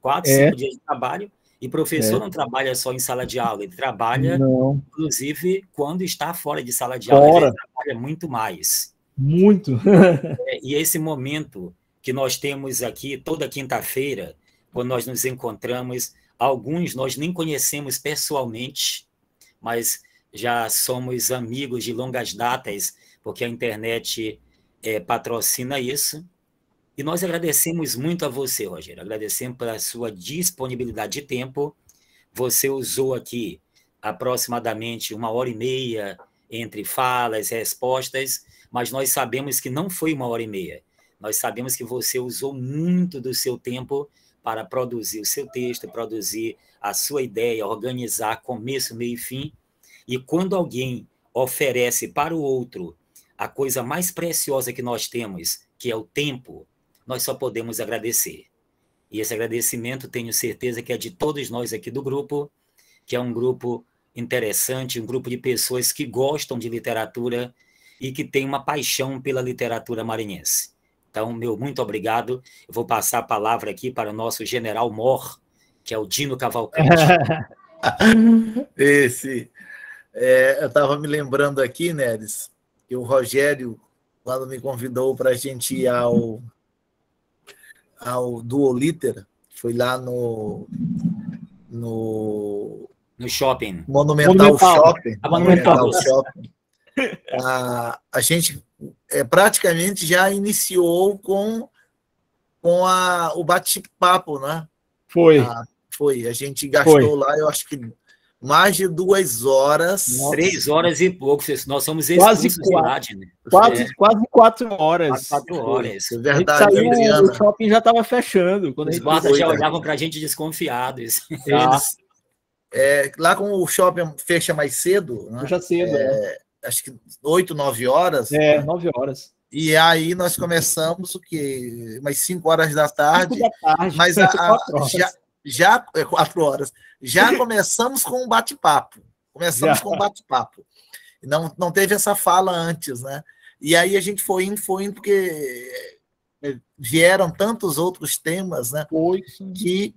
4, 5 dias de trabalho, e professor não trabalha só em sala de aula, ele trabalha, inclusive, quando está fora de sala de aula, ele trabalha muito mais. Muito. E esse momento que nós temos aqui toda quinta-feira, quando nós nos encontramos, alguns nós nem conhecemos pessoalmente, mas já somos amigos de longas datas, porque a internet patrocina isso. E nós agradecemos muito a você, Rogério, agradecemos pela sua disponibilidade de tempo. Você usou aqui aproximadamente 1h30 entre falas e respostas, mas nós sabemos que não foi 1h30. Nós sabemos que você usou muito do seu tempo para produzir o seu texto, produzir a sua ideia, organizar começo, meio e fim. E quando alguém oferece para o outro a coisa mais preciosa que nós temos, que é o tempo, nós só podemos agradecer. E esse agradecimento, tenho certeza que é de todos nós aqui do grupo, que é um grupo interessante, um grupo de pessoas que gostam de literatura e que tem uma paixão pela literatura maranhense. Então, meu muito obrigado. Eu vou passar a palavra aqui para o nosso general Mor, que é o Dino Cavalcante. Eu estava me lembrando aqui, Neres, que o Rogério, quando me convidou para a gente ir ao Duoliter, foi lá no shopping. Monumental Shopping. Monumental Shopping. A gente praticamente já iniciou com o bate-papo, né? Foi. A gente gastou lá, eu acho que mais de 2 horas. 3 horas e pouco. Nós somos expulsos de lá, né? Quase 4 horas. 4 horas. É verdade, Adriana. O shopping já estava fechando. Os guardas já olhavam para a gente desconfiados. Lá como o shopping fecha mais cedo, né? Fecha cedo, acho que 8, 9 horas. 9 horas. E aí nós começamos o quê? Umas 5 horas da tarde. 5 da tarde, Mas 4 horas. já 4 horas. Já começamos com um bate-papo. Não teve essa fala antes, né? E aí a gente foi indo, porque vieram tantos outros temas, né? Que,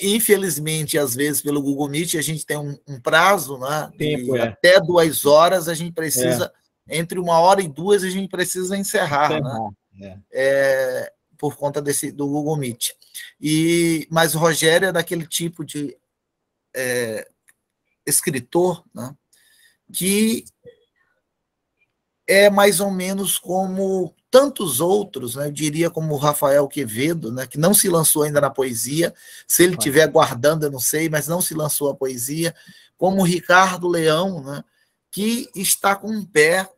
infelizmente, às vezes, pelo Google Meet, a gente tem um prazo, né? Até 2 horas a gente precisa, entre 1 hora e 2, a gente precisa encerrar, né? Por conta do Google Meet. Mas o Rogério é daquele tipo de escritor, né? Que é mais ou menos como tantos outros, né? Eu diria como o Rafael Quevedo, né? Que não se lançou ainda na poesia. Se ele estiver guardando, eu não sei, mas não se lançou a poesia. Como o Ricardo Leão, né? Que está com um pé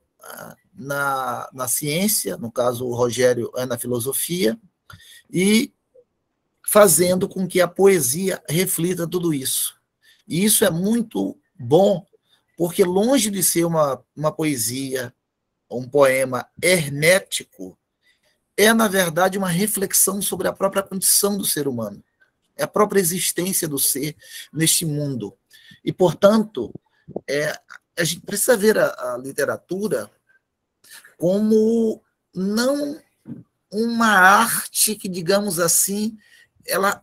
na ciência, no caso o Rogério é na filosofia, e fazendo com que a poesia reflita tudo isso. E isso é muito bom, porque longe de ser uma poesia, um poema hermético, é, na verdade, uma reflexão sobre a própria condição do ser humano, é a própria existência do ser neste mundo. E, portanto, a gente precisa ver a literatura como não uma arte que, digamos assim, ela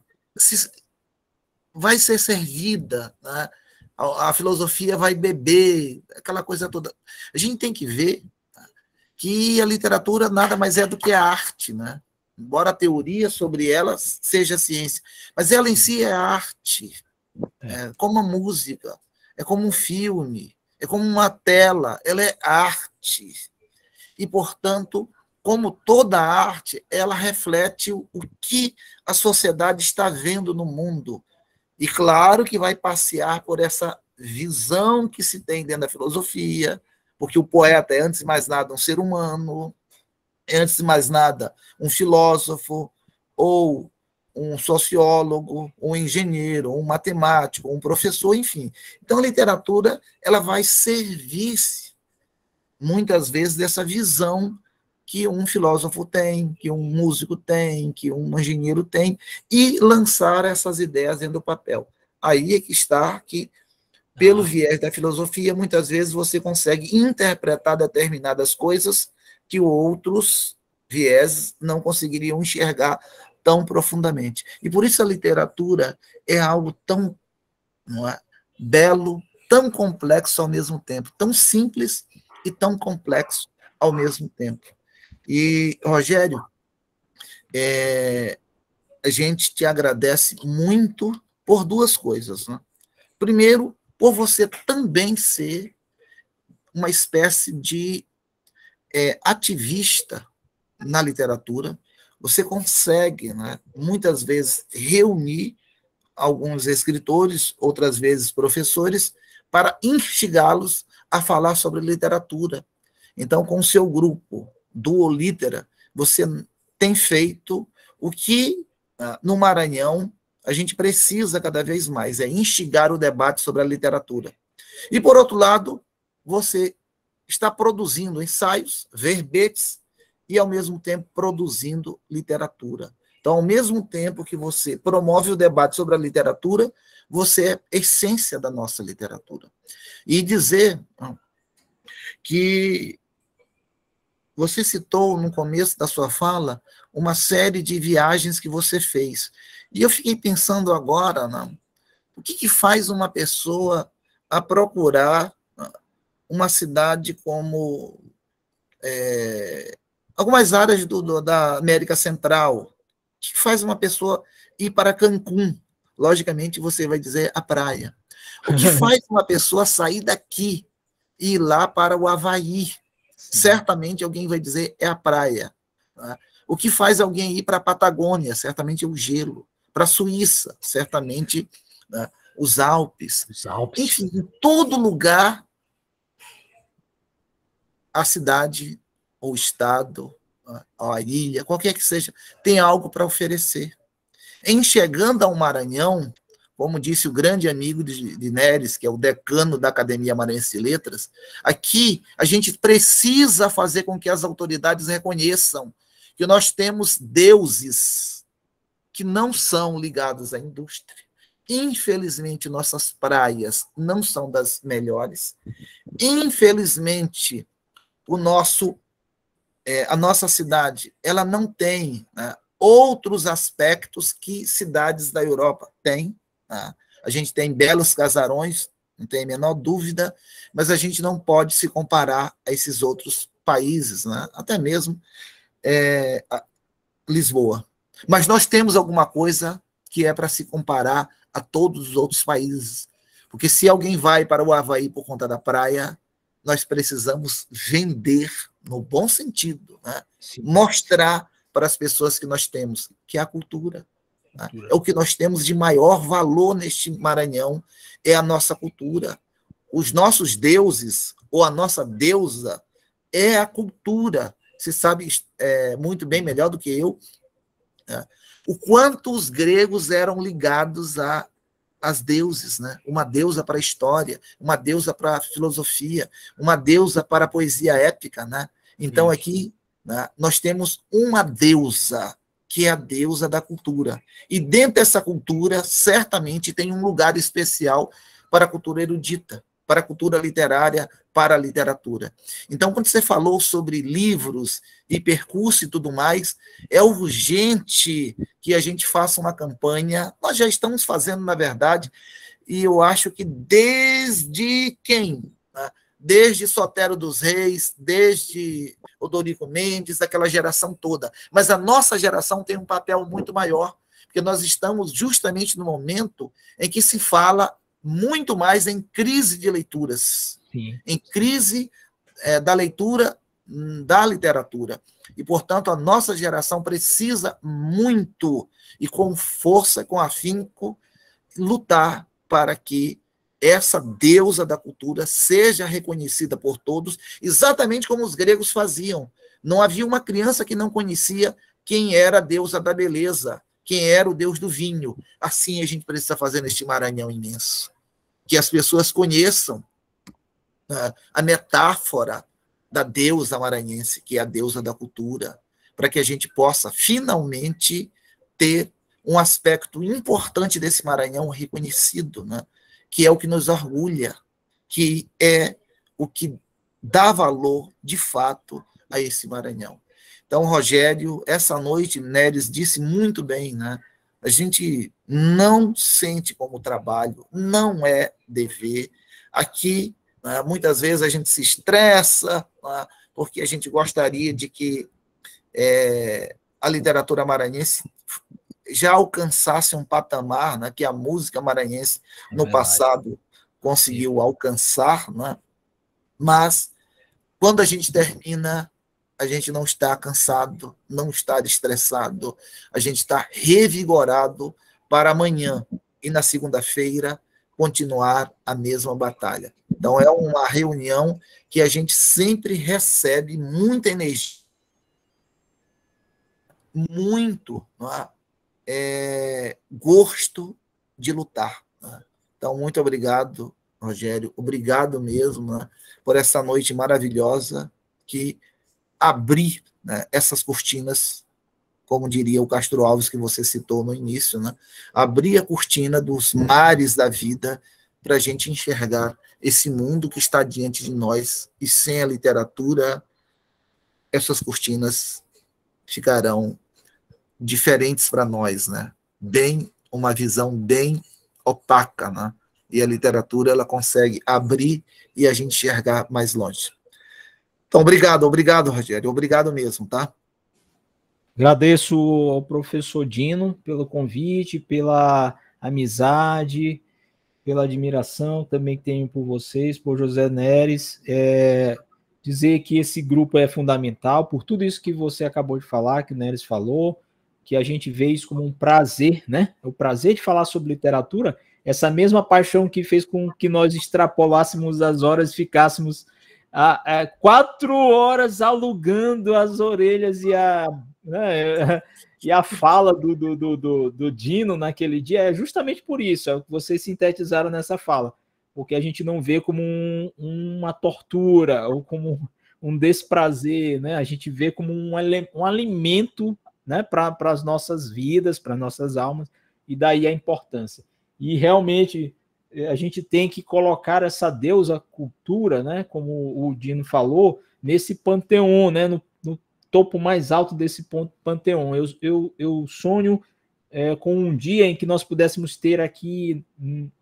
vai ser servida, né? A filosofia vai beber, aquela coisa toda. A gente tem que ver que a literatura nada mais é do que a arte, né? Embora a teoria sobre ela seja ciência, mas ela em si é arte, é como a música, é como um filme, é como uma tela, ela é arte. E, portanto, como toda arte, ela reflete o que a sociedade está vendo no mundo. E claro que vai passear por essa visão que se tem dentro da filosofia, porque o poeta é, antes de mais nada, um ser humano, é, antes de mais nada, um filósofo, ou um sociólogo, um engenheiro, um matemático, um professor, enfim. Então, a literatura ela vai servir-se, muitas vezes, dessa visão que um filósofo tem, que um músico tem, que um engenheiro tem, e lançar essas ideias dentro do papel. Aí é que está que, pelo viés da filosofia, muitas vezes você consegue interpretar determinadas coisas que outros viés não conseguiriam enxergar tão profundamente. E por isso a literatura é algo tão belo, tão complexo ao mesmo tempo, tão simples e tão complexo ao mesmo tempo. E, Rogério, a gente te agradece muito por 2 coisas, né? Primeiro, por você também ser uma espécie de ativista na literatura. Você consegue, né, muitas vezes, reunir alguns escritores, outras vezes professores, para instigá-los a falar sobre literatura. Então, com o seu grupo, Duo Litera, você tem feito o que, no Maranhão, a gente precisa cada vez mais, é instigar o debate sobre a literatura. E, por outro lado, você está produzindo ensaios, verbetes, e, ao mesmo tempo, produzindo literatura. Então, ao mesmo tempo que você promove o debate sobre a literatura, você é essência da nossa literatura. E dizer que você citou, no começo da sua fala, uma série de viagens que você fez. E eu fiquei pensando agora, né, o que faz uma pessoa a procurar uma cidade como algumas áreas da América Central? O que faz uma pessoa ir para Cancún? Logicamente, você vai dizer a praia. O que faz uma pessoa sair daqui e ir lá para o Havaí? Certamente alguém vai dizer é a praia. Tá? O que faz alguém ir para a Patagônia? Certamente é o gelo. Para a Suíça, certamente, né, os Alpes. Enfim, em todo lugar, a cidade, ou o estado, a ilha, qualquer que seja, tem algo para oferecer. Em chegando ao Maranhão, como disse o grande amigo de Neres, que é o decano da Academia Maranhense de Letras, aqui a gente precisa fazer com que as autoridades reconheçam que nós temos deuses que não são ligados à indústria. Infelizmente, nossas praias não são das melhores. Infelizmente, a nossa cidade ela não tem, né, outros aspectos que cidades da Europa têm. Né? A gente tem belos casarões, não tem a menor dúvida, mas a gente não pode se comparar a esses outros países, né? Até mesmo Lisboa. Mas nós temos alguma coisa que é para se comparar a todos os outros países. Porque se alguém vai para o Havaí por conta da praia, nós precisamos vender, no bom sentido, né? Mostrar para as pessoas que nós temos, que é a cultura. Né? É o que nós temos de maior valor neste Maranhão, é a nossa cultura. Os nossos deuses, ou a nossa deusa, é a cultura. Você sabe muito bem, melhor do que eu, né? O quanto os gregos eram ligados às deuses, né? Uma deusa para a história, uma deusa para a filosofia, uma deusa para a poesia épica, né? Então, aqui, né, nós temos uma deusa, que é a deusa da cultura. E dentro dessa cultura, certamente, tem um lugar especial para a cultura erudita, para a cultura literária, para a literatura. Então, quando você falou sobre livros e percurso e tudo mais, é urgente que a gente faça uma campanha. Nós já estamos fazendo, na verdade, e eu acho que desde quem? Né? Desde Sotero dos Reis, desde Odorico Mendes, aquela geração toda. Mas a nossa geração tem um papel muito maior, porque nós estamos justamente no momento em que se fala muito mais em crise de leituras, sim, em crise da leitura, da literatura. E, portanto, a nossa geração precisa muito, e com força, com afinco, lutar para que essa deusa da cultura seja reconhecida por todos, exatamente como os gregos faziam. Não havia uma criança que não conhecia quem era a deusa da beleza, quem era o deus do vinho. Assim a gente precisa fazer neste Maranhão imenso. Que as pessoas conheçam a metáfora da deusa maranhense, que é a deusa da cultura, para que a gente possa finalmente ter um aspecto importante desse Maranhão reconhecido, né? Que é o que nos orgulha, que é o que dá valor, de fato, a esse Maranhão. Então, Rogério, essa noite, Neres disse muito bem, né? A gente não sente como trabalho, não é dever. Aqui, né, muitas vezes a gente se estressa, né, porque a gente gostaria de que a literatura maranhense já alcançasse um patamar, né, que a música maranhense no passado conseguiu alcançar, né? Mas quando a gente termina, a gente não está cansado, não está estressado, a gente está revigorado para amanhã e na segunda-feira continuar a mesma batalha. Então é uma reunião que a gente sempre recebe muita energia, muito, gosto de lutar. Né? Então, muito obrigado, Rogério, obrigado mesmo, né, por essa noite maravilhosa que abrir, né, essas cortinas, como diria o Castro Alves, que você citou no início, né, abrir a cortina dos mares da vida para a gente enxergar esse mundo que está diante de nós, e sem a literatura, essas cortinas ficarão diferentes para nós, né? Uma visão bem opaca, né? E a literatura, ela consegue abrir e a gente enxergar mais longe. Então, obrigado, Rogério, obrigado mesmo, tá? Agradeço ao professor Dino pelo convite, pela amizade, pela admiração também que tenho por vocês, por José Neres. Dizer que esse grupo é fundamental, por tudo isso que você acabou de falar, que o Neres falou, que a gente vê isso como um prazer, né? O prazer de falar sobre literatura, essa mesma paixão que fez com que nós extrapolássemos as horas, ficássemos 4 horas alugando as orelhas e E a fala do Dino naquele dia é justamente por isso, é o que vocês sintetizaram nessa fala, porque a gente não vê como uma tortura ou como um desprazer, né? A gente vê como um alimento, né, para as nossas vidas, para as nossas almas, e daí a importância. E realmente a gente tem que colocar essa deusa cultura, né, como o Dino falou, nesse panteão, né, no topo mais alto desse panteão. Eu sonho com um dia em que nós pudéssemos ter aqui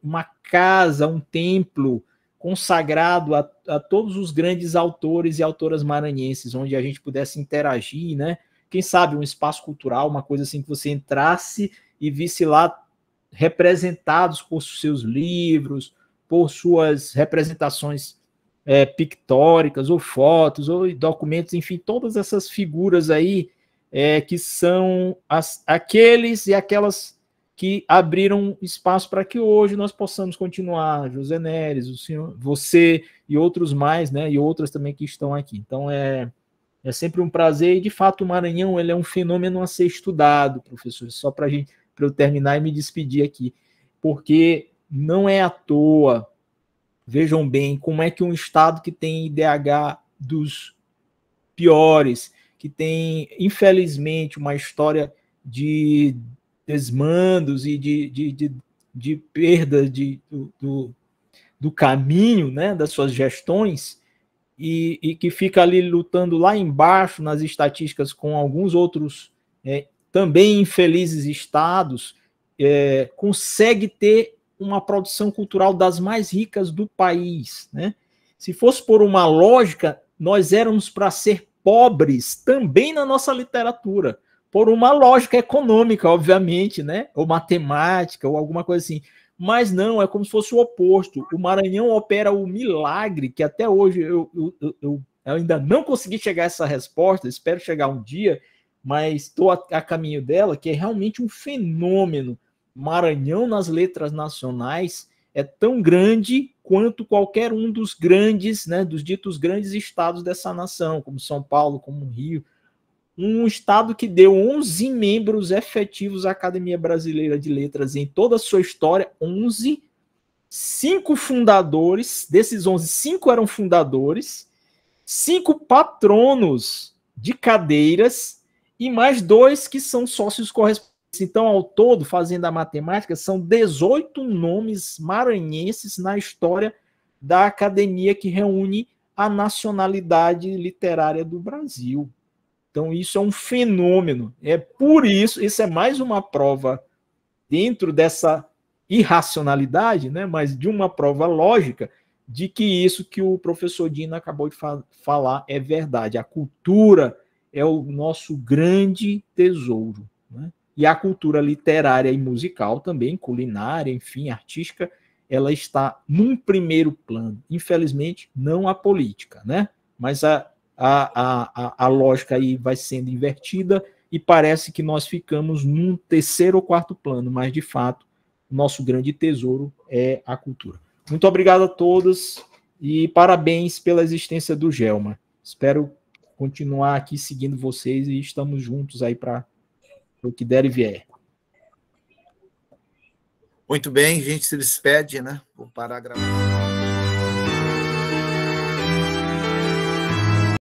uma casa, um templo consagrado a todos os grandes autores e autoras maranhenses, onde a gente pudesse interagir, né? Quem sabe um espaço cultural, uma coisa assim que você entrasse e visse lá representados por seus livros, por suas representações pictóricas, ou fotos, ou documentos, enfim, todas essas figuras aí que são aqueles e aquelas que abriram espaço para que hoje nós possamos continuar, José Neres, o senhor, você e outros mais, né, e outras também que estão aqui. Então é sempre um prazer, e de fato o Maranhão ele é um fenômeno a ser estudado, professor, só para eu terminar e me despedir aqui, porque não é à toa. Vejam bem como é que um estado que tem IDH dos piores, que tem, infelizmente, uma história de desmandos e de perda do caminho, né, das suas gestões, e que fica ali lutando lá embaixo nas estatísticas com alguns outros também infelizes estados, consegue ter uma produção cultural das mais ricas do país, né? Se fosse por uma lógica, nós éramos para ser pobres também na nossa literatura, por uma lógica econômica, obviamente, né? Ou matemática, ou alguma coisa assim. Mas não, é como se fosse o oposto. O Maranhão opera o milagre, que até hoje eu ainda não consegui chegar a essa resposta, espero chegar um dia, mas estou a caminho dela, que é realmente um fenômeno. Maranhão nas letras nacionais é tão grande quanto qualquer um dos grandes, né, dos ditos grandes estados dessa nação, como São Paulo, como Rio. Um estado que deu 11 membros efetivos à Academia Brasileira de Letras em toda a sua história, 11, 5 fundadores, desses 11, 5 eram fundadores, 5 patronos de cadeiras e mais 2 que são sócios correspondentes. Então, ao todo, fazendo a matemática, são 18 nomes maranhenses na história da academia que reúne a nacionalidade literária do Brasil. Então, isso é um fenômeno. É por isso, isso é mais uma prova dentro dessa irracionalidade, né, mas de uma prova lógica de que isso que o professor Dino acabou de falar é verdade. A cultura é o nosso grande tesouro, né? E a cultura literária e musical também, culinária, enfim, artística, ela está num primeiro plano. Infelizmente, não a política, né? Mas a lógica aí vai sendo invertida e parece que nós ficamos num terceiro ou quarto plano, mas, de fato, nosso grande tesouro é a cultura. Muito obrigado a todos e parabéns pela existência do Gelma. Espero continuar aqui seguindo vocês e estamos juntos aí para o que der e vier. Muito bem, a gente se despede, né? Vou parar a gravação.